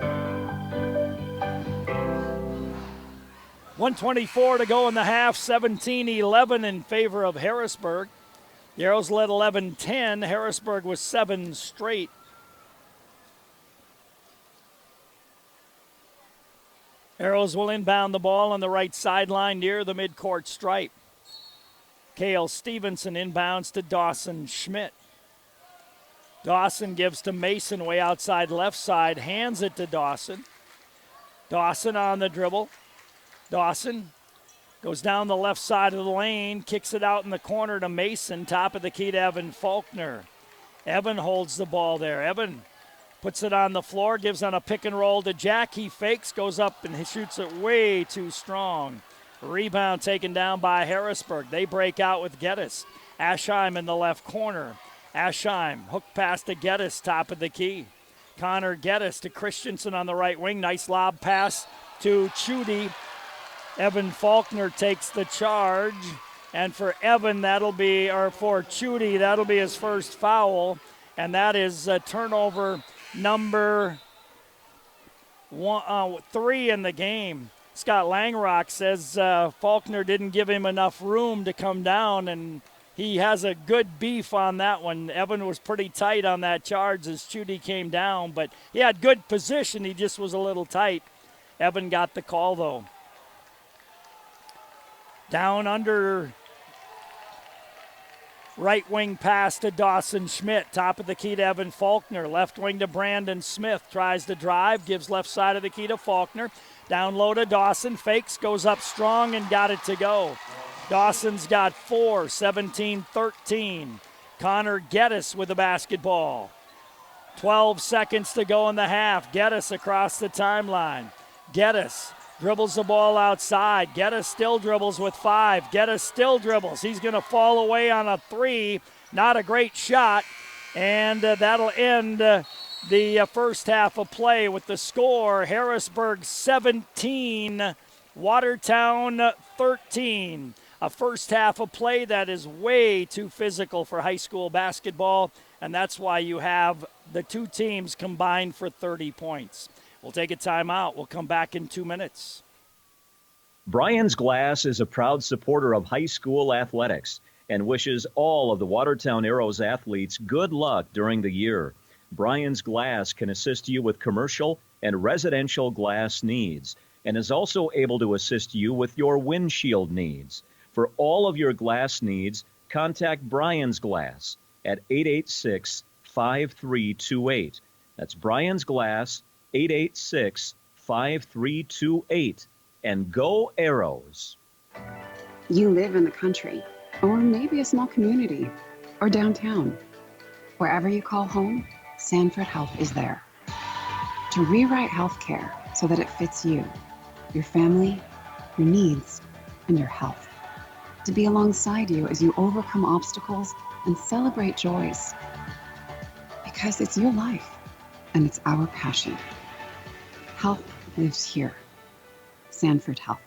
1:24 to go in the half, 17-11 in favor of Harrisburg. The Arrows led 11-10. Harrisburg was 7 straight. Arrows will inbound the ball on the right sideline near the midcourt stripe. Cale Stevenson inbounds to Dawson Schmidt. Dawson gives to Mason way outside left side, hands it to Dawson. Dawson on the dribble. Dawson goes down the left side of the lane, kicks it out in the corner to Mason, top of the key to Evan Faulkner. Evan holds the ball there. Evan puts it on the floor, gives on a pick and roll to Jack. He fakes, goes up and he shoots it way too strong. Rebound taken down by Harrisburg. They break out with Geddes. Aschheim in the left corner. Aschheim, hook pass to Geddes, top of the key. Connor Geddes to Christensen on the right wing. Nice lob pass to Chudy. Evan Faulkner takes the charge, and for Evan, for Chudy, that'll be his first foul, and that is turnover number 3 in the game. Scott Langrock says Faulkner didn't give him enough room to come down, and he has a good beef on that one. Evan was pretty tight on that charge as Chudy came down, but he had good position. He just was a little tight. Evan got the call, though. Down under, right wing pass to Dawson Schmidt. Top of the key to Evan Faulkner. Left wing to Brandon Smith. Tries to drive, gives left side of the key to Faulkner. Down low to Dawson. Fakes, goes up strong and got it to go. Dawson's got 4, 17-13. Connor Geddes with the basketball. 12 seconds to go in the half. Geddes across the timeline. Geddes dribbles the ball outside. Geddes still dribbles with 5. Geddes still dribbles. He's going to fall away on a 3. Not a great shot. And that'll end the first half of play with the score, Harrisburg 17, Watertown 13. A first half of play that is way too physical for high school basketball, and that's why you have the two teams combined for 30 points. We'll take a timeout. We'll come back in 2 minutes. Brian's Glass is a proud supporter of high school athletics and wishes all of the Watertown Arrows athletes good luck during the year. Brian's Glass can assist you with commercial and residential glass needs and is also able to assist you with your windshield needs. For all of your glass needs, contact Brian's Glass at 886-5328. That's Brian's Glass, 886-5328. And go Arrows. You live in the country, or maybe a small community, or downtown. Wherever you call home, Sanford Health is there. To rewrite healthcare so that it fits you, your family, your needs, and your health. To be alongside you as you overcome obstacles and celebrate joys. Because it's your life, and it's our passion. Health lives here. Sanford Health.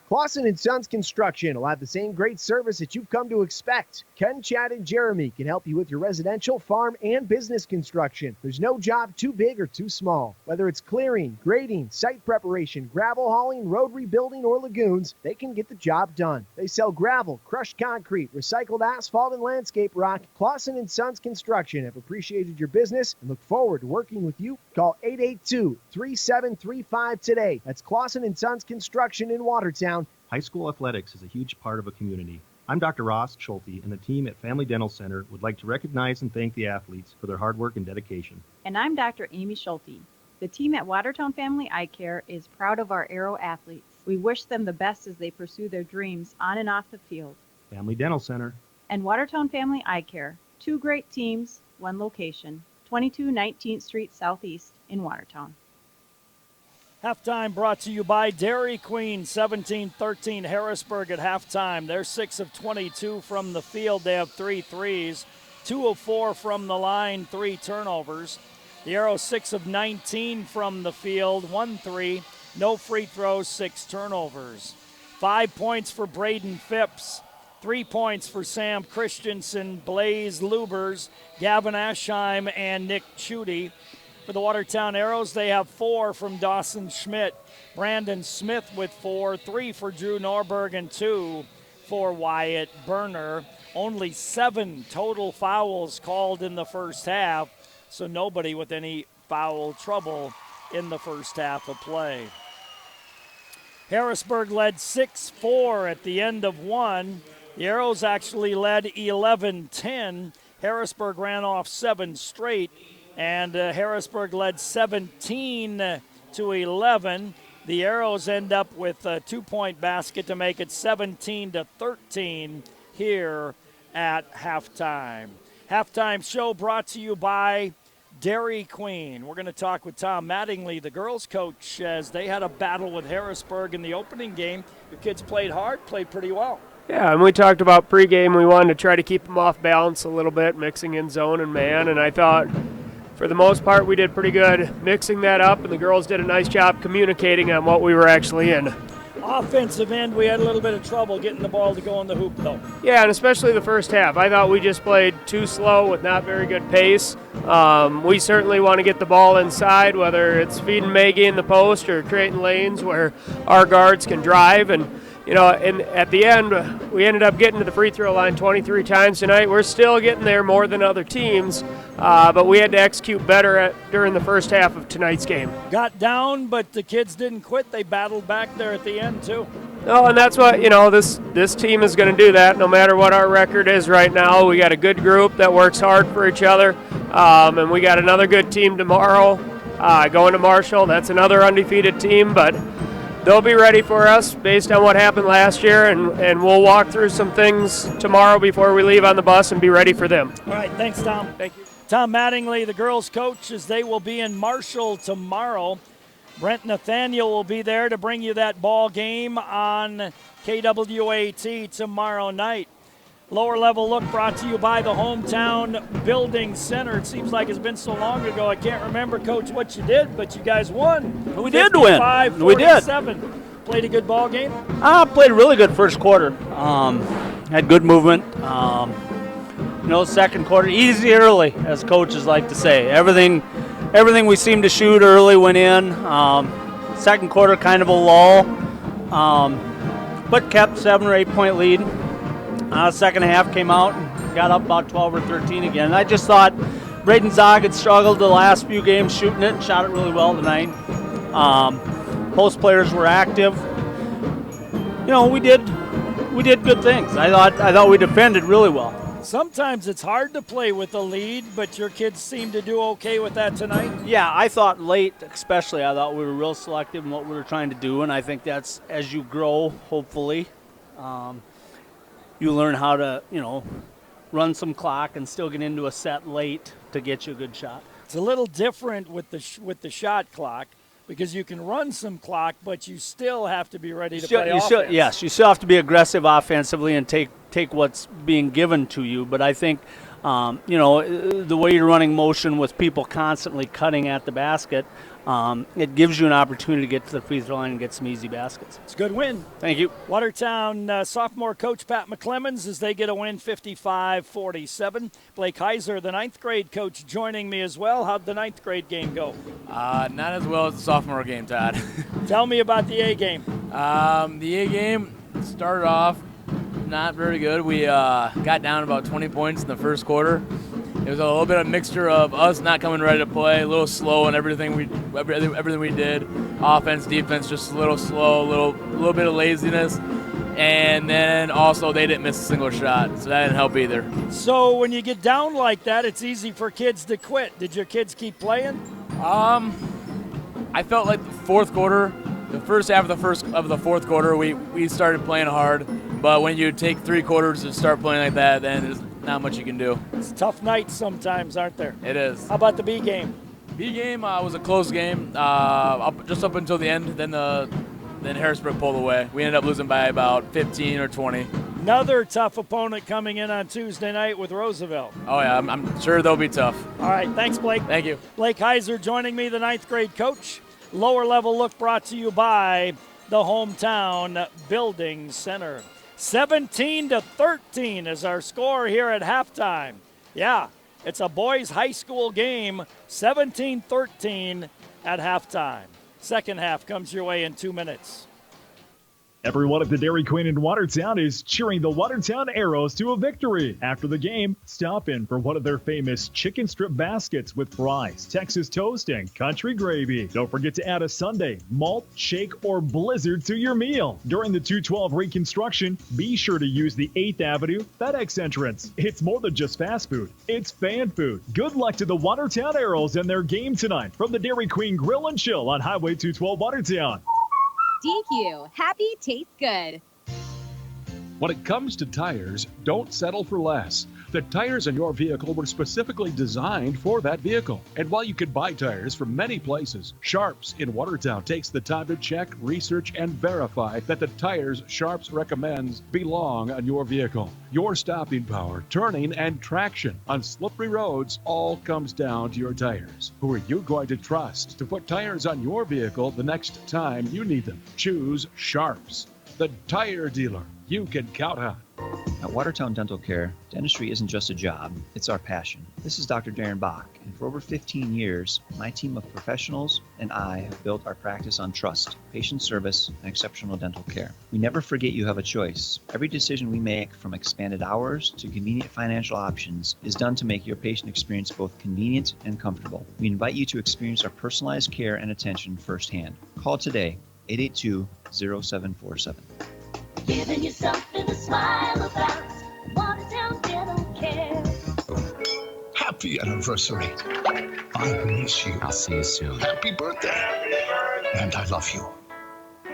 Clausen & Sons Construction will have the same great service that you've come to expect. Ken, Chad, and Jeremy can help you with your residential, farm, and business construction. There's no job too big or too small. Whether it's clearing, grading, site preparation, gravel hauling, road rebuilding, or lagoons, they can get the job done. They sell gravel, crushed concrete, recycled asphalt, and landscape rock. Clausen & Sons Construction have appreciated your business and look forward to working with you. Call 882-3735 today. That's Clausen & Sons Construction in Watertown. High school athletics is a huge part of a community. I'm Dr. Ross Schulte, and the team at Family Dental Center would like to recognize and thank the athletes for their hard work and dedication. And I'm Dr. Amy Schulte. The team at Watertown Family Eye Care is proud of our Arrow athletes. We wish them the best as they pursue their dreams on and off the field. Family Dental Center. And Watertown Family Eye Care, 2 great teams, 1 location, 22 19th Street Southeast in Watertown. Halftime brought to you by Dairy Queen, 17-13 Harrisburg at halftime. They're 6 of 22 from the field. They have 3 threes, 2 of 4 from the line, 3 turnovers. The Arrows 6 of 19 from the field, 1 3, no free throws, 6 turnovers. 5 points for Braden Phipps, 3 points for Sam Christensen, Blaze Lubers, Gavin Aschheim, and Nick Chudy. For the Watertown Arrows, they have 4 from Dawson Schmidt, Brandon Smith with 4, 3 for Drew Norberg, and 2 for Wyatt Berner. Only 7 total fouls called in the first half, so nobody with any foul trouble in the first half of play. Harrisburg led 6-4 at the end of 1. The Arrows actually led 11-10. Harrisburg ran off 7 straight. And Harrisburg led 17-11. The Arrows end up with a 2-point basket to make it 17-13 here at halftime. Halftime show brought to you by Dairy Queen. We're going to talk with Tom Mattingly, the girls' coach, as they had a battle with Harrisburg in the opening game. Your kids played hard, played pretty well. Yeah, and we talked about pregame. We wanted to try to keep them off balance a little bit, mixing in zone and man, and I thought for the most part, we did pretty good mixing that up, and the girls did a nice job communicating on what we were actually in. Offensive end, we had a little bit of trouble getting the ball to go in the hoop, though. Yeah, and especially the first half. I thought we just played too slow with not very good pace. We certainly want to get the ball inside, whether it's feeding Maggie in the post or creating lanes where our guards can drive. And, you know, and at the end, we ended up getting to the free throw line 23 times tonight. We're still getting there more than other teams, but we had to execute better during the first half of tonight's game. Got down, but the kids didn't quit. They battled back there at the end, too. No, and that's what, you know, this team is going to do that no matter what our record is right now. We got a good group that works hard for each other, and we got another good team tomorrow going to Marshall. That's another undefeated team, but they'll be ready for us based on what happened last year, and we'll walk through some things tomorrow before we leave on the bus and be ready for them. All right, thanks, Tom. Thank you. Tom Mattingly, the girls' coach, as they will be in Marshall tomorrow. Brent Nathaniel will be there to bring you that ball game on KWAT tomorrow night. Lower level look brought to you by the Hometown Building Center. It seems like it's been so long ago, I can't remember, Coach, what you did, but you guys won. We did win. We did. Played a good ball game? Played a really good first quarter. Had good movement. Second quarter, easy early, as coaches like to say. Everything we seemed to shoot early went in. Second quarter, kind of a lull, but kept 7 or 8 point lead. Second half came out and got up about 12 or 13 again. And I just thought Braden Zog had struggled the last few games shooting it and shot it really well tonight. Post players were active. We did good things. I thought we defended really well. Sometimes it's hard to play with a lead, but your kids seem to do okay with that tonight. Yeah, I thought late especially, I thought we were real selective in what we were trying to do, and I think that's as you grow, hopefully, you learn how to, run some clock and still get into a set late to get you a good shot. It's a little different with the shot clock because you can run some clock, but you still have to be ready to play offense. Yes, you still have to be aggressive offensively and take what's being given to you. But I think, the way you're running motion with people constantly cutting at the basket, it gives you an opportunity to get to the free throw line and get some easy baskets. It's a good win. Thank you. Watertown sophomore coach Pat McClemens as they get a win 55-47. Blake Heiser, the 9th grade coach, joining me as well. How'd the 9th grade game go? Not as well as the sophomore game, Todd. Tell me about the A game. The A game started off not very good. We got down about 20 points in the first quarter. It was a little bit of a mixture of us not coming ready to play, a little slow in everything we did. Offense, defense, just a little slow, a little bit of laziness. And then also they didn't miss a single shot, so that didn't help either. So when you get down like that, it's easy for kids to quit. Did your kids keep playing? I felt like the fourth quarter, the first half of the fourth quarter, we started playing hard. But when you take 3 quarters to start playing like that, then there's not much you can do. It's tough nights sometimes, aren't there? It is. How about the B game? B game was a close game, just up until the end. Then Harrisburg pulled away. We ended up losing by about 15 or 20. Another tough opponent coming in on Tuesday night with Roosevelt. Oh, yeah, I'm sure they'll be tough. All right, thanks, Blake. Thank you. Blake Heiser joining me, the 9th grade coach. Lower level look brought to you by the Hometown Building Center. 17-13 is our score here at halftime. Yeah, it's a boys' high school game, 17-13 at halftime. Second half comes your way in 2 minutes. Everyone at the Dairy Queen in Watertown is cheering the Watertown Arrows to a victory. After the game, stop in for one of their famous chicken strip baskets with fries, Texas toast, and country gravy. Don't forget to add a sundae, malt, shake, or blizzard to your meal. During the 212 reconstruction, be sure to use the 8th Avenue FedEx entrance. It's more than just fast food. It's fan food. Good luck to the Watertown Arrows and their game tonight from the Dairy Queen Grill and Chill on Highway 212 Watertown. DQ, happy tastes good. When it comes to tires, don't settle for less. The tires in your vehicle were specifically designed for that vehicle. And while you can buy tires from many places, Sharps in Watertown takes the time to check, research, and verify that the tires Sharps recommends belong on your vehicle. Your stopping power, turning, and traction on slippery roads all comes down to your tires. Who are you going to trust to put tires on your vehicle the next time you need them? Choose Sharps, the tire dealer you can count on. At Watertown Dental Care, dentistry isn't just a job, it's our passion. This is Dr. Darren Bach, and for over 15 years, my team of professionals and I have built our practice on trust, patient service, and exceptional dental care. We never forget you have a choice. Every decision we make, from expanded hours to convenient financial options, is done to make your patient experience both convenient and comfortable. We invite you to experience our personalized care and attention firsthand. Call today, 882-0747. Giving you something to smile about. Watertown Dental Care. Happy anniversary. I miss you. I'll see you soon. Happy birthday. And I love you.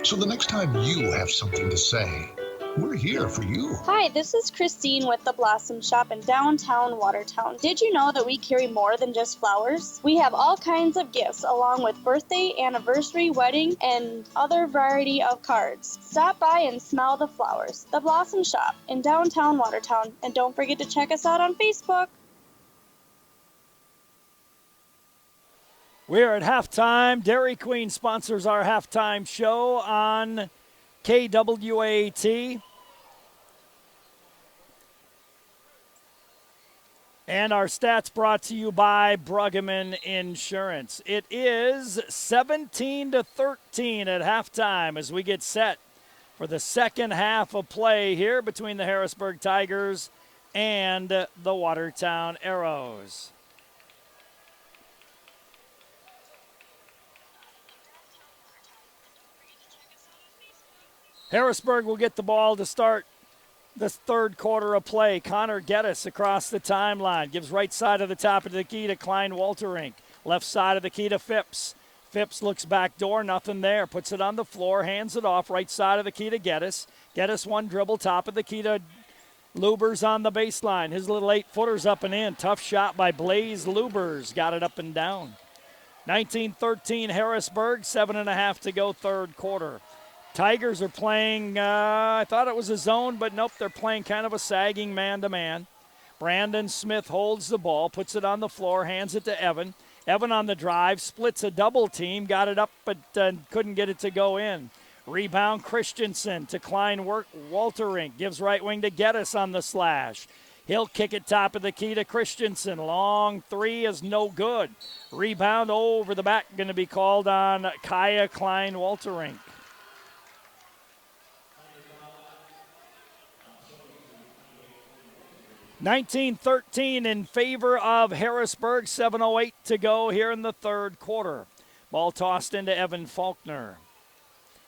So the next time you have something to say, we're here for you. Hi, this is Christine with the Blossom Shop in downtown Watertown. Did you know that we carry more than just flowers? We have all kinds of gifts along with birthday, anniversary, wedding, and other variety of cards. Stop by and smell the flowers. The Blossom Shop in downtown Watertown. And don't forget to check us out on Facebook. We're at halftime. Dairy Queen sponsors our halftime show on KWAT. And our stats brought to you by Bruggeman Insurance. It is 17-13 at halftime as we get set for the second half of play here between the Harrisburg Tigers and the Watertown Arrows. Harrisburg will get the ball to start the third quarter of play. Connor Geddes across the timeline. Gives right side of the top of the key to Klein Walterink. Left side of the key to Phipps. Phipps looks back door, nothing there. Puts it on the floor, hands it off. Right side of the key to Geddes. Geddes one dribble, top of the key to Lubers on the baseline. His little 8-footer's up and in. Tough shot by Blaze Lubers. Got it up and down. 19-13 Harrisburg, 7.5 to go third quarter. Tigers are playing, I thought it was a zone, but nope, they're playing kind of a sagging man-to-man. Brandon Smith holds the ball, puts it on the floor, hands it to Evan. Evan on the drive, splits a double team, got it up, but couldn't get it to go in. Rebound Christensen to Klein Walterink, gives right wing to Geddes on the slash. He'll kick it top of the key to Christensen. Long three is no good. Rebound over the back, going to be called on Kaya Klein Walterink. 19-13 in favor of Harrisburg. 7:08 to go here in the third quarter. Ball tossed into Evan Faulkner.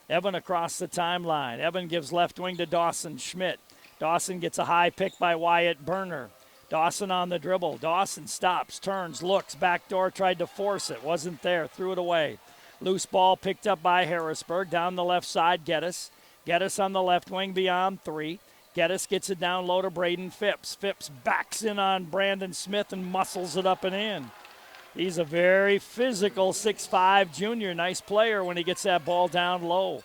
Evan across the timeline. Evan gives left wing to Dawson Schmidt. Dawson gets a high pick by Wyatt Burner. Dawson on the dribble. Dawson stops, turns, looks, backdoor, tried to force it. Wasn't there, threw it away. Loose ball picked up by Harrisburg. Down the left side, Geddes. Geddes on the left wing beyond three. Geddes gets it down low to Braden Phipps. Phipps backs in on Brandon Smith and muscles it up and in. He's a very physical 6'5 junior. Nice player when he gets that ball down low.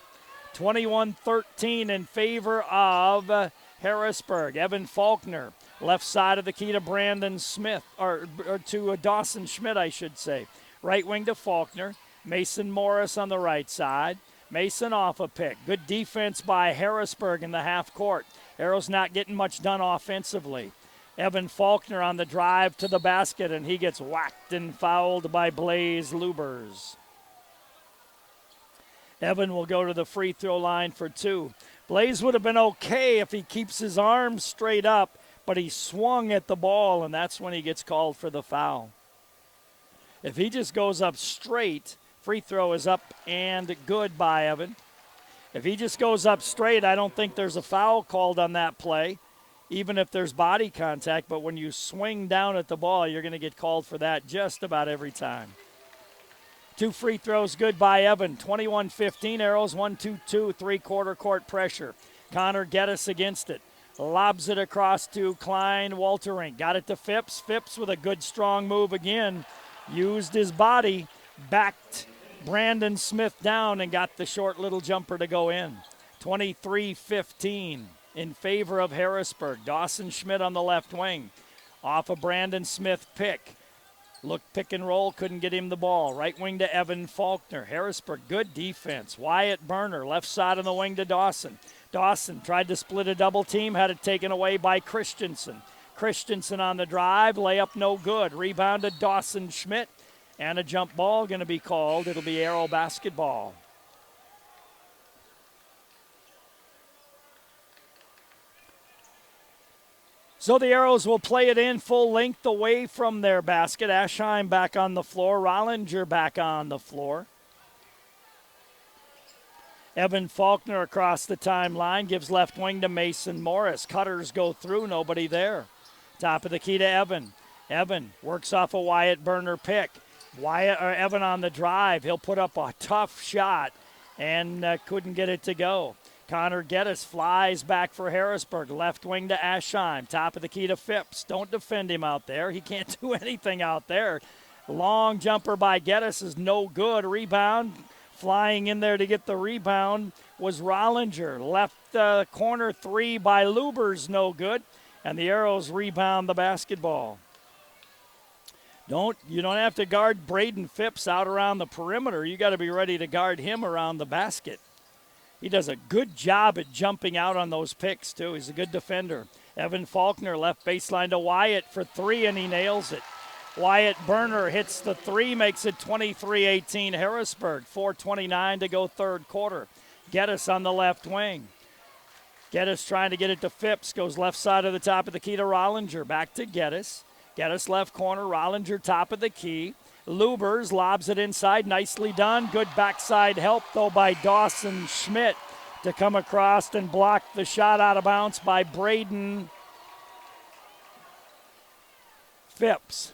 21-13 in favor of Harrisburg. Evan Faulkner, left side of the key to Brandon Smith, or to Dawson Schmidt, I should say. Right wing to Faulkner. Mason Morris on the right side. Mason off a pick. Good defense by Harrisburg in the half court. Arrows not getting much done offensively. Evan Faulkner on the drive to the basket, and he gets whacked and fouled by Blaze Lubers. Evan will go to the free throw line for two. Blaze would have been okay if he keeps his arms straight up, but he swung at the ball, and that's when he gets called for the foul. If he just goes up straight, free throw is up and good by Evan. If he just goes up straight, I don't think there's a foul called on that play, even if there's body contact. But when you swing down at the ball, you're going to get called for that just about every time. Two free throws good by Evan. 21-15, Arrows 1-2-2, three-quarter court pressure. Connor Geddes against it. Lobs it across to Klein Walterink. Got it to Phipps. Phipps with a good strong move again. Used his body, backed Brandon Smith down and got the short little jumper to go in. 23-15 in favor of Harrisburg. Dawson Schmidt on the left wing. Off a Brandon Smith pick. Looked pick and roll, couldn't get him the ball. Right wing to Evan Faulkner. Harrisburg, good defense. Wyatt Burner, left side on the wing to Dawson. Dawson tried to split a double team, had it taken away by Christensen. Christensen on the drive, layup no good. Rebound to Dawson Schmidt. And a jump ball going to be called. It'll be Arrow basketball. So the Arrows will play it in full length away from their basket. Aschheim back on the floor. Rollinger back on the floor. Evan Faulkner across the timeline. Gives left wing to Mason Morris. Cutters go through. Nobody there. Top of the key to Evan. Evan works off a Wyatt Burner pick. Evan on the drive. He'll put up a tough shot. and couldn't get it to go. Connor Geddes flies back for Harrisburg. Left wing to Aschheim. Top of the key to Phipps. Don't defend him out there. He can't do anything out there. Long jumper by Geddes is no good. Rebound. Flying in there to get the rebound was Rollinger. Left corner three by Luber's no good. And the Arrows rebound the basketball. You don't have to guard Braden Phipps out around the perimeter. You got to be ready to guard him around the basket. He does a good job at jumping out on those picks, too. He's a good defender. Evan Faulkner left baseline to Wyatt for three, and he nails it. Wyatt Burner hits the three, makes it 23-18 Harrisburg. 4:29 to go third quarter. Geddes on the left wing. Geddes trying to get it to Phipps. Goes left side of the top of the key to Rollinger. Back to Geddes. Geddes left corner. Rollinger top of the key. Lubers lobs it inside. Nicely done. Good backside help, though, by Dawson Schmidt to come across and block the shot out of bounds by Braden Phipps.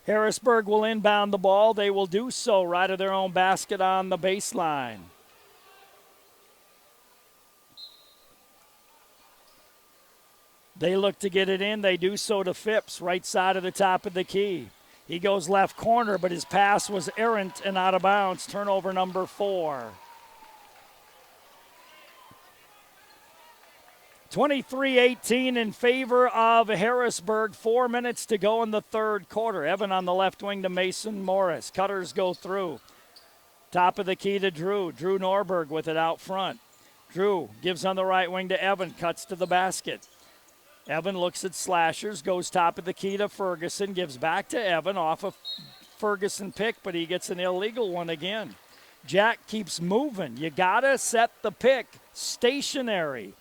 Harrisburg will inbound the ball. They will do so right of their own basket on the baseline. They look to get it in. They do so to Phipps, right side of the top of the key. He goes left corner, but his pass was errant and out of bounds. Turnover number 4. 23-18 in favor of Harrisburg. 4 minutes to go in the third quarter. Evan on the left wing to Mason Morris. Cutters go through. Top of the key to Drew. Drew Norberg with it out front. Drew gives on the right wing to Evan. Cuts to the basket. Evan looks at slashers, goes top of the key to Ferguson, gives back to Evan off a Ferguson pick, but he gets an illegal one again. Jack keeps moving. You got to set the pick stationary.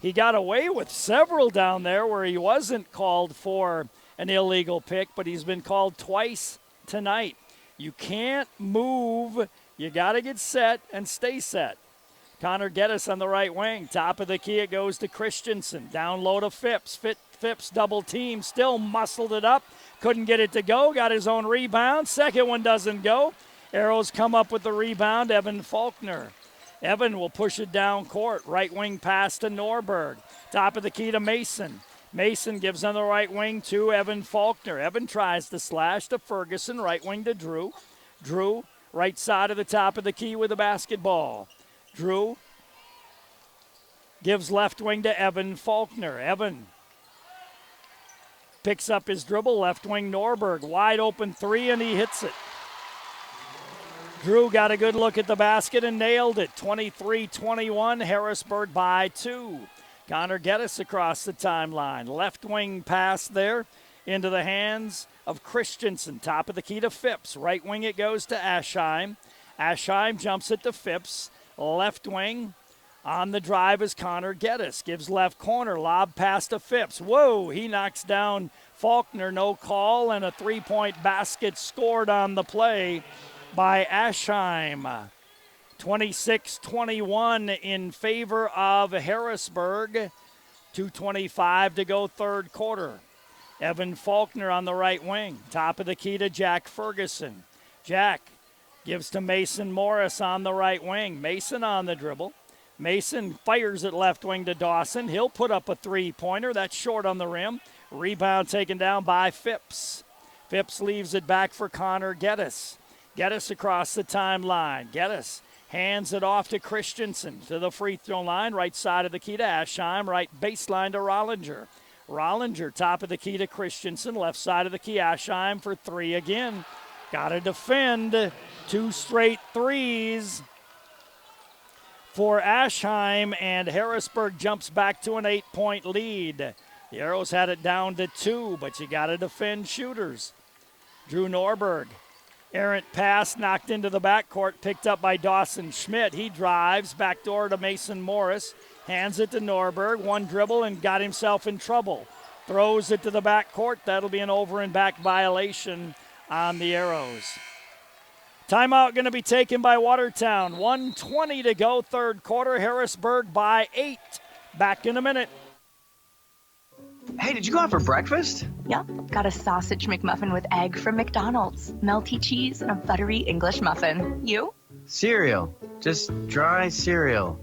He got away with several down there where he wasn't called for an illegal pick, but he's been called twice tonight. You can't move. You got to get set and stay set. Connor Geddes on the right wing. Top of the key, it goes to Christensen. Down low to Phipps. Phipps double team, still muscled it up. Couldn't get it to go. Got his own rebound. Second one doesn't go. Arrows come up with the rebound. Evan Faulkner. Evan will push it down court. Right wing pass to Norberg. Top of the key to Mason. Mason gives on the right wing to Evan Faulkner. Evan tries to slash to Ferguson. Right wing to Drew. Drew, right side of the top of the key with the basketball. Drew gives left wing to Evan Faulkner. Evan picks up his dribble. Left wing Norberg. Wide open three, and he hits it. Drew got a good look at the basket and nailed it. 23-21, Harrisburg by 2. Connor Geddes across the timeline. Left wing pass there into the hands of Christensen. Top of the key to Phipps. Right wing it goes to Aschheim. Aschheim jumps it to Phipps. Left wing on the drive is Connor Geddes. Gives left corner. Lob pass to Phipps. Whoa, he knocks down Faulkner. No call, and a three-point basket scored on the play by Aschheim. 26-21 in favor of Harrisburg. 2:25 to go third quarter. Evan Faulkner on the right wing. Top of the key to Jack Ferguson. Jack gives to Mason Morris on the right wing. Mason on the dribble. Mason fires it left wing to Dawson. He'll put up a three-pointer. That's short on the rim. Rebound taken down by Phipps. Phipps leaves it back for Connor Geddes. Geddes across the timeline. Geddes hands it off to Christensen to the free throw line. Right side of the key to Aschheim. Right baseline to Rollinger. Rollinger top of the key to Christensen. Left side of the key, Aschheim for three again. Got to defend. 2 straight threes for Aschheim, and Harrisburg jumps back to an 8-point lead. The Arrows had it down to 2, but you got to defend shooters. Drew Norberg. Errant pass knocked into the backcourt, picked up by Dawson Schmidt. He drives backdoor to Mason Morris. Hands it to Norberg. One dribble and got himself in trouble. Throws it to the backcourt. That'll be an over and back violation on the Arrows. Timeout going to be taken by Watertown. 1:20 to go, third quarter. Harrisburg by 8. Back in a minute. Hey, did you go out for breakfast? Yep, got a sausage McMuffin with egg from McDonald's, melty cheese, and a buttery English muffin. You? Cereal. Just dry cereal.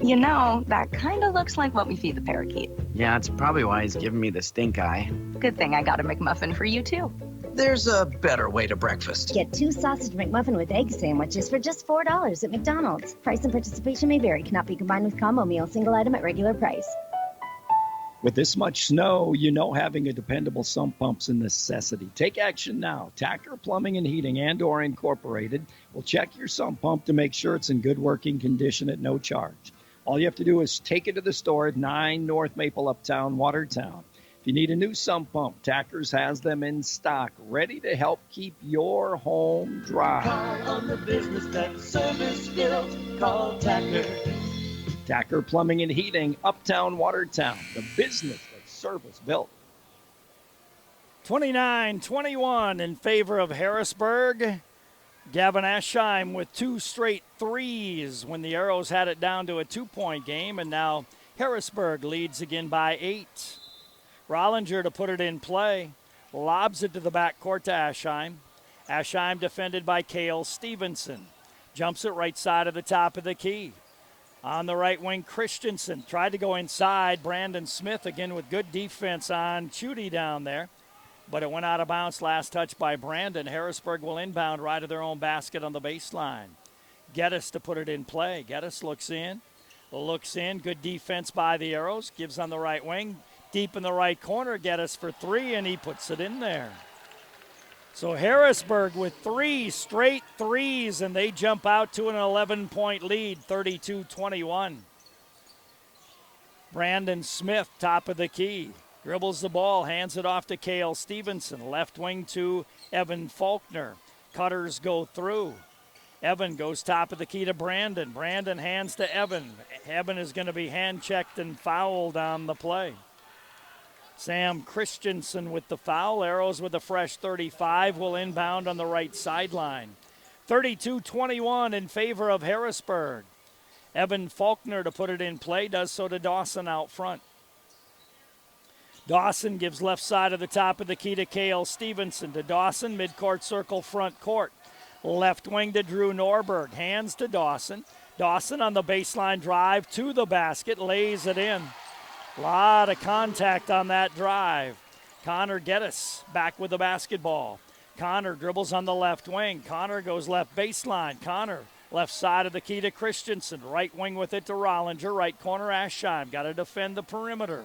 You know, that kind of looks like what we feed the parakeet. Yeah, it's probably why he's giving me the stink eye. Good thing I got a McMuffin for you, too. There's a better way to breakfast. Get 2 sausage McMuffin with egg sandwiches for just $4 at McDonald's. Price and participation may vary. Cannot be combined with combo meal. Single item at regular price. With this much snow, you know having a dependable sump pump's a necessity. Take action now. Tacker Plumbing and Heating and/or Incorporated will check your sump pump to make sure it's in good working condition at no charge. All you have to do is take it to the store at 9 North Maple Uptown, Watertown. If you need a new sump pump, Tackers has them in stock, ready to help keep your home dry. Call on the business that service built. Call Tacker. Tacker Plumbing and Heating, Uptown, Watertown, the business that's service built. 29-21 in favor of Harrisburg. Gavin Aschheim with 2 straight threes when the Arrows had it down to a 2-point game, and now Harrisburg leads again by 8. Rollinger to put it in play, lobs it to the backcourt to Aschheim. Aschheim defended by Cale Stevenson. Jumps it right side of the top of the key. On the right wing, Christensen tried to go inside. Brandon Smith again with good defense on Chudy down there. But it went out of bounds, last touch by Brandon. Harrisburg will inbound right of their own basket on the baseline. Geddes to put it in play. Geddes looks in. Good defense by the Arrows. Gives on the right wing. Deep in the right corner, Geddes for 3, and he puts it in there. So Harrisburg with 3 straight threes, and they jump out to an 11-point lead, 32-21. Brandon Smith, top of the key. Dribbles the ball, hands it off to Cale Stevenson. Left wing to Evan Faulkner. Cutters go through. Evan goes top of the key to Brandon. Brandon hands to Evan. Evan is going to be hand-checked and fouled on the play. Sam Christensen with the foul. Arrows with a fresh 35 will inbound on the right sideline. 32-21 in favor of Harrisburg. Evan Faulkner to put it in play, does so to Dawson out front. Dawson gives left side of the top of the key to Cale Stevenson. To Dawson, midcourt circle, front court. Left wing to Drew Norberg. Hands to Dawson. Dawson on the baseline drive to the basket, lays it in. A lot of contact on that drive. Connor Geddes back with the basketball. Connor dribbles on the left wing. Connor goes left baseline. Connor left side of the key to Christensen. Right wing with it to Rollinger. Right corner Aschheim. Got to defend the perimeter.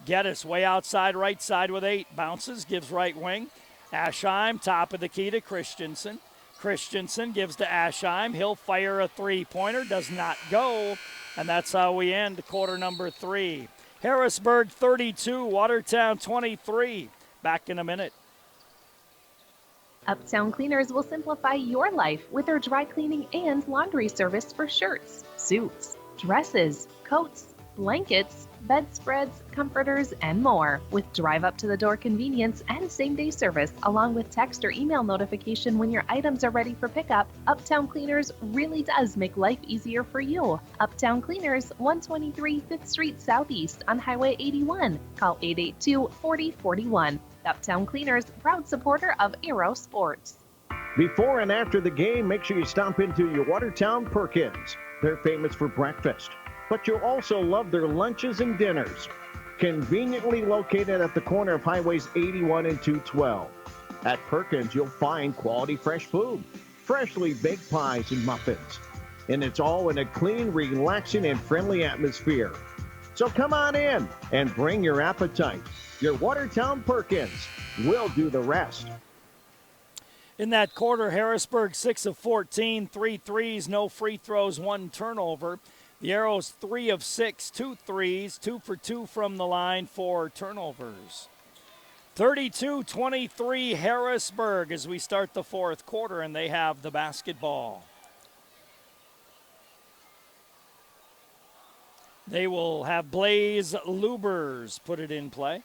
Geddes way outside right side with 8. Bounces, gives right wing. Aschheim top of the key to Christensen. Christensen gives to Aschheim. He'll fire a 3-pointer. Does not go. And that's how we end quarter number 3. Harrisburg 32, Watertown 23. Back in a minute. Uptown Cleaners will simplify your life with their dry cleaning and laundry service for shirts, suits, dresses, coats, blankets, bedspreads, comforters, and more. With drive-up-to-the-door convenience and same-day service, along with text or email notification when your items are ready for pickup, Uptown Cleaners really does make life easier for you. Uptown Cleaners, 123 5th Street Southeast on Highway 81. Call 882-4041. Uptown Cleaners, proud supporter of Aero Sports. Before and after the game, make sure you stop into your Watertown Perkins. They're famous for breakfast, but you'll also love their lunches and dinners. Conveniently located at the corner of Highways 81 and 212. At Perkins, you'll find quality fresh food, freshly baked pies and muffins. And it's all in a clean, relaxing, and friendly atmosphere. So come on in and bring your appetite. Your Watertown Perkins will do the rest. In that quarter, Harrisburg 6 of 14, 3 threes, no free throws, 1 turnover. The Arrows 3 of 6, 2 threes, 2 for 2 from the line, 4 turnovers. 32-23 Harrisburg as we start the fourth quarter, and they have the basketball. They will have Blaze Lubers put it in play.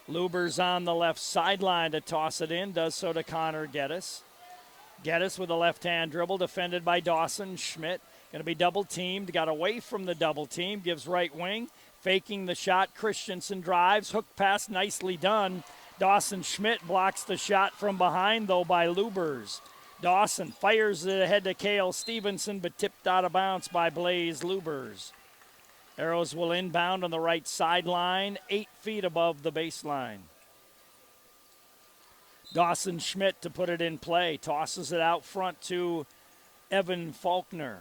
Lubers on the left sideline to toss it in, does so to Connor Geddes. Geddes with a left-hand dribble, defended by Dawson Schmidt. Going to be double-teamed, got away from the double team, gives right wing, faking the shot. Christensen drives, hook pass, nicely done. Dawson Schmidt blocks the shot from behind, though, by Lubers. Dawson fires it ahead to Cale Stevenson, but tipped out of bounds by Blaze Lubers. Arrows will inbound on the right sideline, 8 feet above the baseline. Dawson Schmidt to put it in play. Tosses it out front to Evan Faulkner.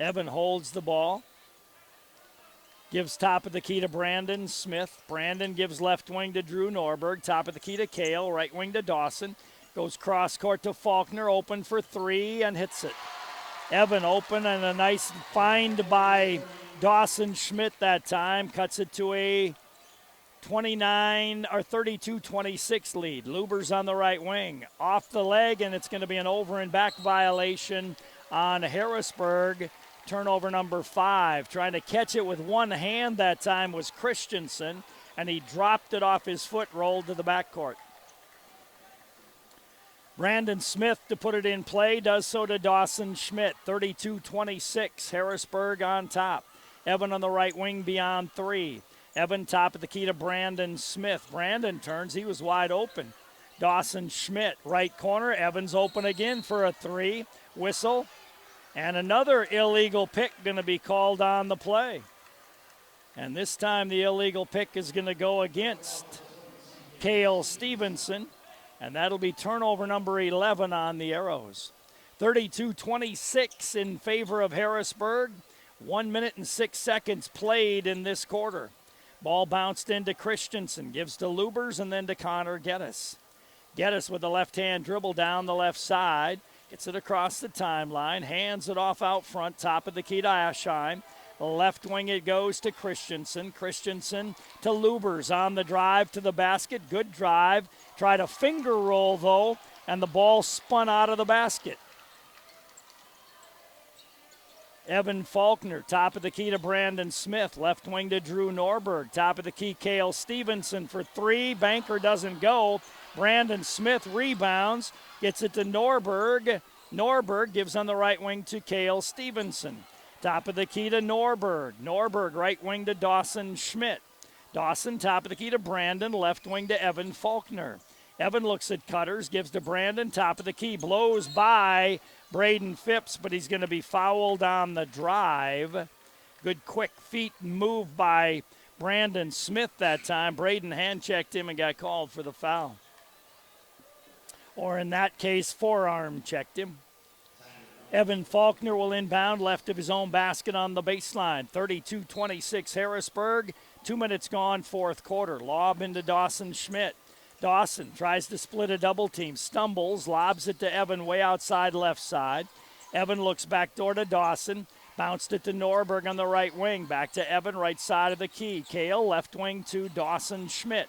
Evan holds the ball. Gives top of the key to Brandon Smith. Brandon gives left wing to Drew Norberg. Top of the key to Cale. Right wing to Dawson. Goes cross court to Faulkner. Open for 3 and hits it. Evan open and a nice find by Dawson Schmidt that time. Cuts it to a 32-26 lead. Lubers on the right wing. Off the leg, and it's going to be an over and back violation on Harrisburg. Turnover number 5. Trying to catch it with one hand that time was Christensen, and he dropped it off his foot, rolled to the backcourt. Brandon Smith to put it in play, does so to Dawson Schmidt. 32-26, Harrisburg on top. Evan on the right wing beyond 3. Evan top of the key to Brandon Smith. Brandon turns, he was wide open. Dawson Schmidt, right corner. Evans open again for a 3. Whistle. And another illegal pick going to be called on the play. And this time the illegal pick is going to go against Cale Stevenson. And that'll be turnover number 11 on the Arrows. 32-26 in favor of Harrisburg. 1 minute and 6 seconds played in this quarter. Ball bounced into Christensen. Gives to Lubers and then to Connor Geddes. Geddes with the left-hand dribble down the left side. Gets it across the timeline. Hands it off out front. Top of the key to Aschheim. Left wing it goes to Christensen. Christensen to Lubers on the drive to the basket. Good drive. Tried a finger roll, though, and the ball spun out of the basket. Evan Faulkner, top of the key to Brandon Smith. Left wing to Drew Norberg. Top of the key, Cale Stevenson for 3. Banker doesn't go. Brandon Smith rebounds. Gets it to Norberg. Norberg gives on the right wing to Cale Stevenson. Top of the key to Norberg. Norberg, right wing to Dawson Schmidt. Dawson, top of the key to Brandon. Left wing to Evan Faulkner. Evan looks at Cutters, gives to Brandon. Top of the key, blows by Braden Phipps, but he's going to be fouled on the drive. Good quick feet move by Brandon Smith that time. Braden hand-checked him and got called for the foul. Or in that case, forearm checked him. Evan Faulkner will inbound left of his own basket on the baseline. 32-26 Harrisburg. 2 minutes gone, fourth quarter. Lob into Dawson Schmidt. Dawson tries to split a double team. Stumbles, lobs it to Evan way outside left side. Evan looks back door to Dawson. Bounced it to Norberg on the right wing. Back to Evan, right side of the key. Cale, left wing to Dawson Schmidt.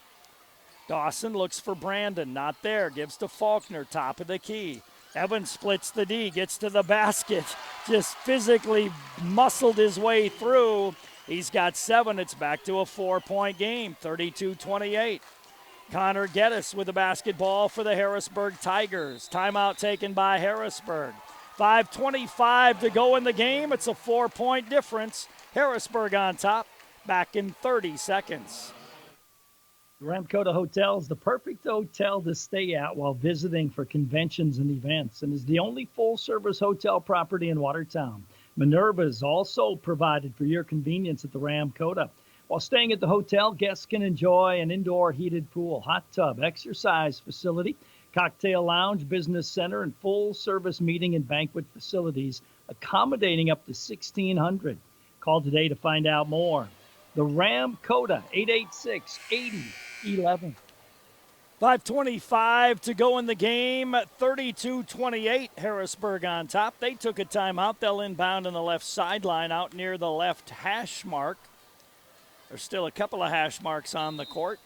Dawson looks for Brandon. Not there. Gives to Faulkner, top of the key. Evan splits the D, gets to the basket, just physically muscled his way through. He's got 7. It's back to a 4-point game, 32-28. Connor Geddes with the basketball for the Harrisburg Tigers. Timeout taken by Harrisburg. 5:25 to go in the game. It's a 4-point difference. Harrisburg on top, back in 30 seconds. Ramkota Hotel is the perfect hotel to stay at while visiting for conventions and events and is the only full-service hotel property in Watertown. Minerva is also provided for your convenience at the Ramkota. While staying at the hotel, guests can enjoy an indoor heated pool, hot tub, exercise facility, cocktail lounge, business center, and full-service meeting and banquet facilities, accommodating up to 1,600. Call today to find out more. The Ramkota, 886-8011. 5:25 to go in the game. 32-28, Harrisburg on top. They took a timeout. They'll inbound on the left sideline out near the left hash mark. There's still a couple of hash marks on the court.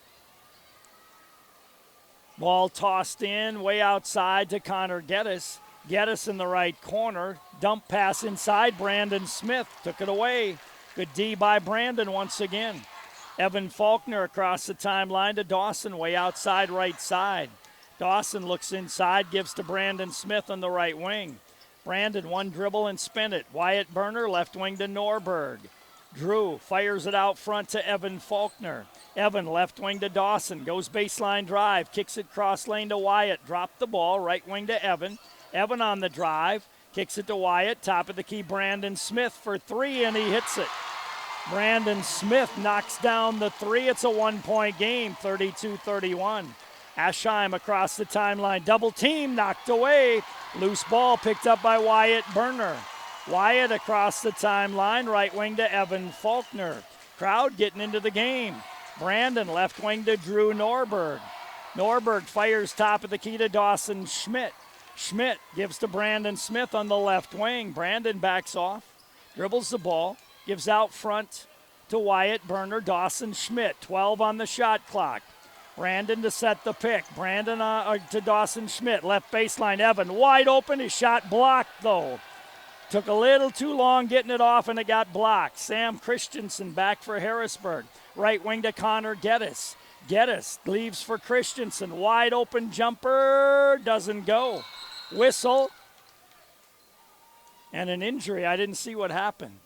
Ball tossed in way outside to Connor Geddes. Geddes in the right corner. Dump pass inside. Brandon Smith took it away. Good D by Brandon once again. Evan Faulkner across the timeline to Dawson, way outside right side. Dawson looks inside, gives to Brandon Smith on the right wing. Brandon, one dribble and spin it. Wyatt Burner, left wing to Norberg. Drew fires it out front to Evan Faulkner. Evan left wing to Dawson, goes baseline drive, kicks it cross lane to Wyatt, dropped the ball, right wing to Evan. Evan on the drive, kicks it to Wyatt, top of the key, Brandon Smith for three, and he hits it. Brandon Smith knocks down the three. It's a 1-point game, 32-31. Aschheim across the timeline, double team, knocked away. Loose ball picked up by Wyatt Burner. Wyatt across the timeline, right wing to Evan Faulkner. Crowd getting into the game. Brandon left wing to Drew Norberg. Norberg fires top of the key to Dawson Schmidt. Schmidt gives to Brandon Smith on the left wing. Brandon backs off, dribbles the ball, gives out front to Wyatt Burner. Dawson Schmidt, 12 on the shot clock. Brandon to set the pick. Brandon to Dawson Schmidt, left baseline. Evan wide open, his shot blocked though. Took a little too long getting it off and it got blocked. Sam Christensen back for Harrisburg. Right wing to Connor Geddes. Geddes leaves for Christensen. Wide open jumper, doesn't go. Whistle. And an injury. I didn't see what happened.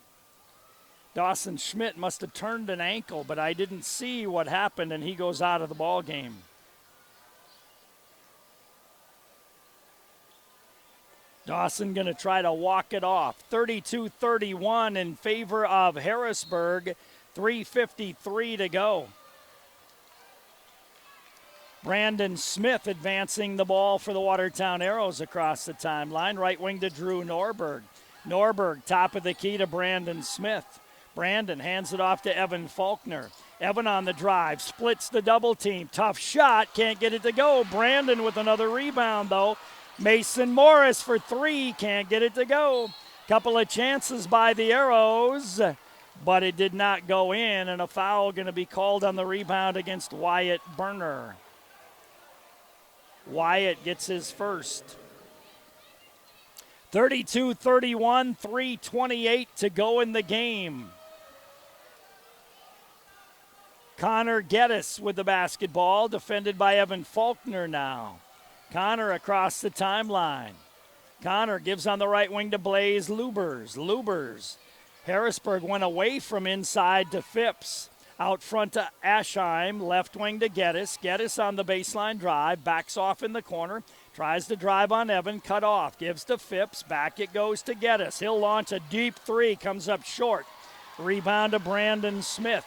Dawson Schmidt must have turned an ankle, but I didn't see what happened, and he goes out of the ball game. Dawson going to try to walk it off. 32-31 in favor of Harrisburg. 3:53 to go. Brandon Smith advancing the ball for the Watertown Arrows across the timeline. Right wing to Drew Norberg. Norberg, top of the key to Brandon Smith. Brandon hands it off to Evan Faulkner. Evan on the drive, splits the double team. Tough shot, can't get it to go. Brandon with another rebound, though. Mason Morris for three, can't get it to go. Couple of chances by the Arrows, but it did not go in, and a foul going to be called on the rebound against Wyatt Burner. Wyatt gets his first. 32-31, 3:28 to go in the game. Connor Geddes with the basketball, defended by Evan Faulkner now. Connor across the timeline. Connor gives on the right wing to Blaze Lubers. Lubers. Harrisburg went away from inside to Phipps. Out front to Aschheim, left wing to Geddes. Geddes on the baseline drive, backs off in the corner. Tries to drive on Evan, cut off. Gives to Phipps, back it goes to Geddes. He'll launch a deep three, comes up short. Rebound to Brandon Smith.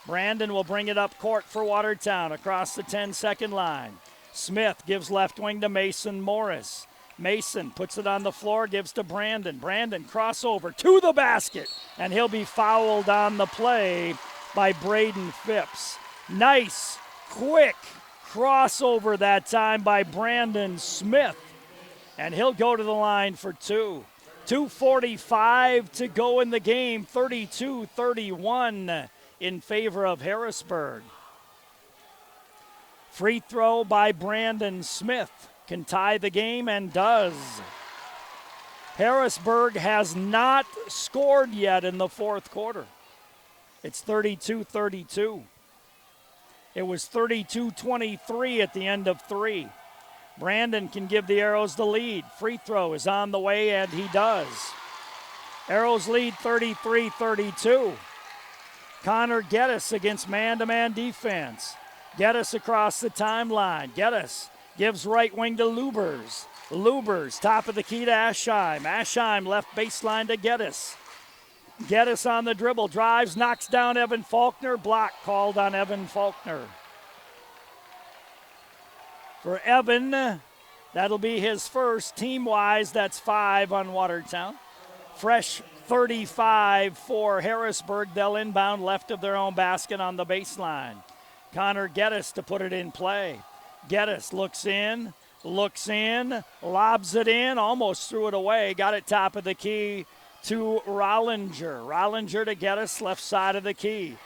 Brandon will bring it up court for Watertown across the 10-second line. Smith gives left wing to Mason Morris. Mason puts it on the floor, gives to Brandon. Brandon crossover to the basket, and he'll be fouled on the play by Braden Phipps. Nice, quick crossover that time by Brandon Smith, and he'll go to the line for two. 2:45 to go in the game, 32-31 in favor of Harrisburg. Free throw by Brandon Smith can tie the game and does. Harrisburg has not scored yet in the fourth quarter. It's 32-32. It was 32-23 at the end of three. Brandon can give the Arrows the lead. Free throw is on the way, and he does. Arrows lead 33-32. Connor Geddes against man-to-man defense. Geddes across the timeline. Geddes gives right wing to Lubers. Lubers, top of the key to Aschheim. Aschheim left baseline to Geddes. Geddes on the dribble, drives, knocks down Evan Faulkner. Block called on Evan Faulkner. For Evan, that'll be his first. Team-wise, that's 5 on Watertown. Fresh 35 for Harrisburg. They'll inbound left of their own basket on the baseline. Connor Geddes to put it in play. Geddes looks in, lobs it in, almost threw it away. Got it top of the key to Rollinger. Rollinger to Geddes, left side of the key.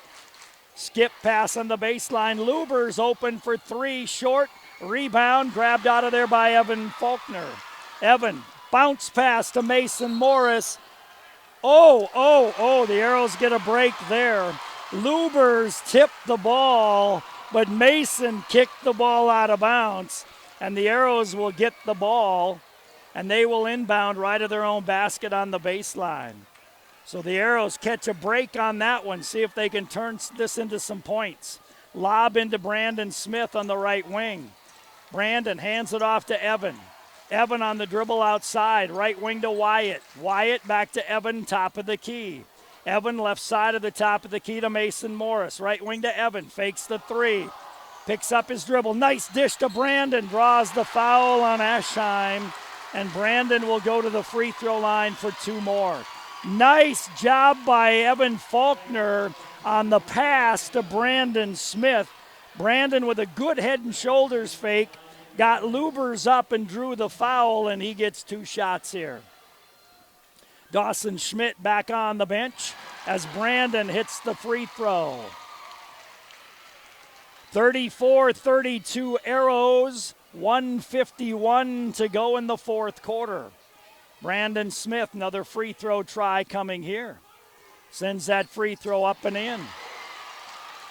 Skip pass on the baseline. Lubers open for three, short. Rebound grabbed out of there by Evan Faulkner. Evan, bounce pass to Mason Morris. The Arrows get a break there. Lubers tipped the ball, but Mason kicked the ball out of bounds, and the Arrows will get the ball, and they will inbound right of their own basket on the baseline. So the Arrows catch a break on that one, see if they can turn this into some points. Lob into Brandon Smith on the right wing. Brandon hands it off to Evan. Evan on the dribble outside, right wing to Wyatt. Wyatt back to Evan, top of the key. Evan left side of the top of the key to Mason Morris. Right wing to Evan, fakes the three. Picks up his dribble, nice dish to Brandon, draws the foul on Aschheim, and Brandon will go to the free throw line for 2 more. Nice job by Evan Faulkner on the pass to Brandon Smith. Brandon with a good head and shoulders fake, got Lubers up and drew the foul, and he gets 2 shots here. Dawson Schmidt back on the bench as Brandon hits the free throw. 34-32 Arrows, 1:51 to go in the fourth quarter. Brandon Smith, another free throw try coming here. Sends that free throw up and in.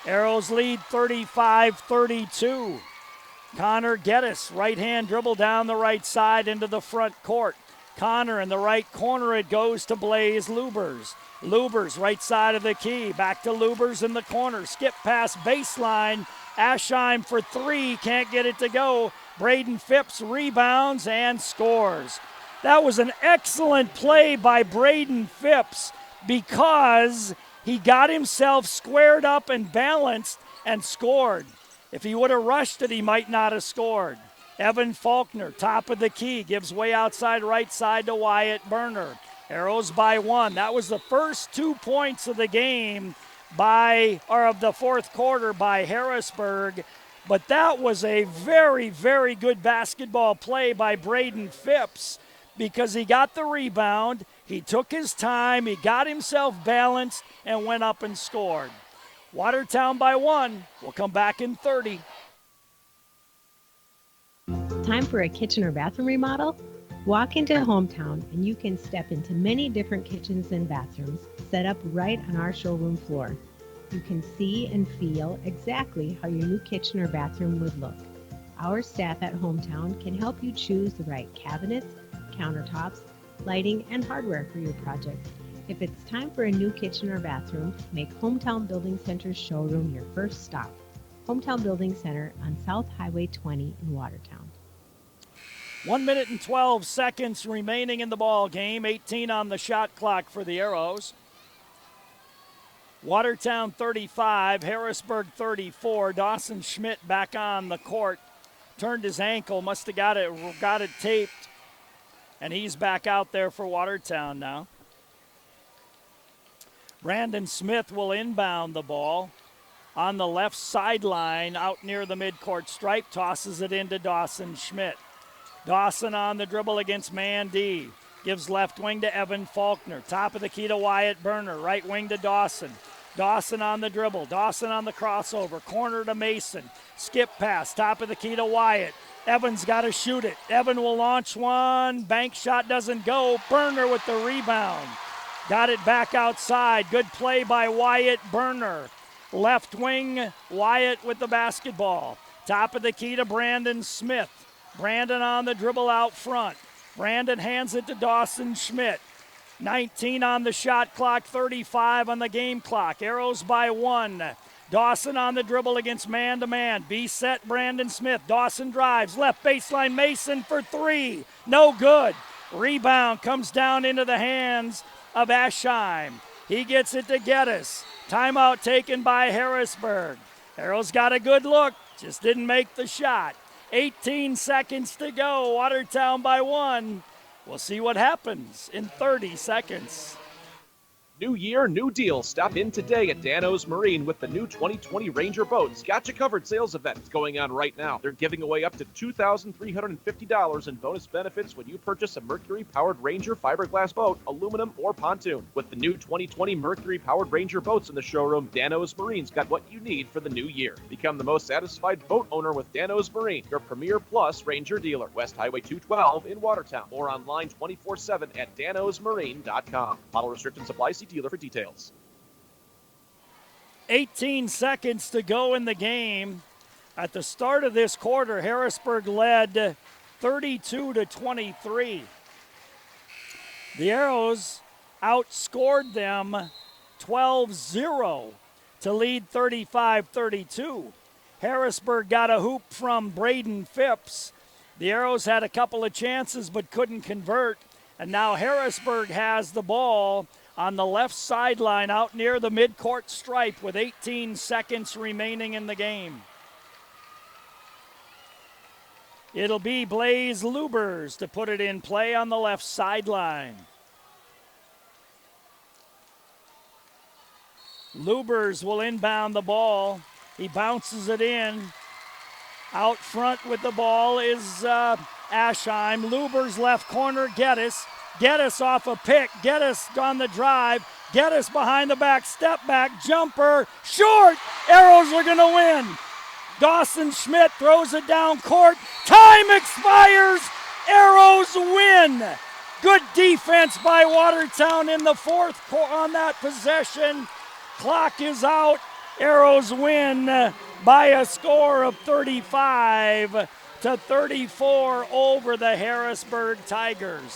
Arrows lead 35-32. Connor Geddes, right-hand dribble down the right side into the front court. Connor in the right corner, it goes to Blaze Lubers. Lubers, right side of the key, back to Lubers in the corner. Skip pass baseline. Aschheim for 3, can't get it to go. Braden Phipps rebounds and scores. That was an excellent play by Braden Phipps because he got himself squared up and balanced and scored. If he would have rushed it, he might not have scored. Evan Faulkner, top of the key, gives way outside right side to Wyatt Burner. Arrows by 1. That was the first 2 points of the game of the fourth quarter by Harrisburg. But that was a very, very good basketball play by Braden Phipps because he got the rebound, he took his time, he got himself balanced, and went up and scored. Watertown by 1. We'll come back in 30. Time for a kitchen or bathroom remodel? Walk into Hometown and you can step into many different kitchens and bathrooms set up right on our showroom floor. You can see and feel exactly how your new kitchen or bathroom would look. Our staff at Hometown can help you choose the right cabinets, countertops, lighting, and hardware for your project. If it's time for a new kitchen or bathroom, make Hometown Building Center's showroom your first stop. Hometown Building Center on South Highway 20 in Watertown. 1 minute and 12 seconds remaining in the ball game. 18 on the shot clock for the Arrows. Watertown 35, Harrisburg 34. Dawson Schmidt back on the court. Turned his ankle, must have got it taped. And he's back out there for Watertown now. Brandon Smith will inbound the ball. On the left sideline, out near the midcourt stripe, tosses it into Dawson Schmidt. Dawson on the dribble against Mandy. Gives left wing to Evan Faulkner. Top of the key to Wyatt Burner. Right wing to Dawson. Dawson on the dribble. Dawson on the crossover. Corner to Mason. Skip pass. Top of the key to Wyatt. Evan's got to shoot it. Evan will launch one. Bank shot doesn't go. Burner with the rebound. Got it back outside. Good play by Wyatt Burner. Left wing, Wyatt with the basketball. Top of the key to Brandon Smith. Brandon on the dribble out front. Brandon hands it to Dawson Schmidt. 19 on the shot clock, 35 on the game clock. Arrows by 1. Dawson on the dribble against man-to-man. B set Brandon Smith. Dawson drives. Left baseline, Mason for 3. No good. Rebound comes down into the hands of Aschheim. He gets it to Geddes. Timeout taken by Harrisburg. Arrows got a good look, just didn't make the shot. 18 seconds to go. Watertown by 1. We'll see what happens in 30 seconds. New year, new deal. Stop in today at Dano's Marine with the new 2020 Ranger boats. Got you covered sales event going on right now. They're giving away up to $2,350 in bonus benefits when you purchase a Mercury-powered Ranger fiberglass boat, aluminum, or pontoon. With the new 2020 Mercury-powered Ranger boats in the showroom, Dano's Marine's got what you need for the new year. Become the most satisfied boat owner with Dano's Marine, your Premier Plus Ranger dealer. West Highway 212 in Watertown, or online 24/7 at danosmarine.com. Model restrictions apply. See dealer for details. 18 seconds to go in the game. At the start of this quarter, Harrisburg led 32-23. The Arrows outscored them 12-0 to lead 35-32. Harrisburg got a hoop from Braden Phipps. The Arrows had a couple of chances but couldn't convert. And now Harrisburg has the ball on the left sideline out near the midcourt stripe with 18 seconds remaining in the game. It'll be Blaze Lubers to put it in play on the left sideline. Lubers will inbound the ball. He bounces it in. Out front with the ball is Aschheim. Lubers left corner, Geddes. Geddes off a pick. Geddes on the drive. Geddes behind the back, step back, jumper, short. Arrows are going to win. Dawson Schmidt throws it down court. Time expires. Arrows win. Good defense by Watertown in the fourth on that possession. Clock is out. Arrows win by a score of 35-34 over the Harrisburg Tigers.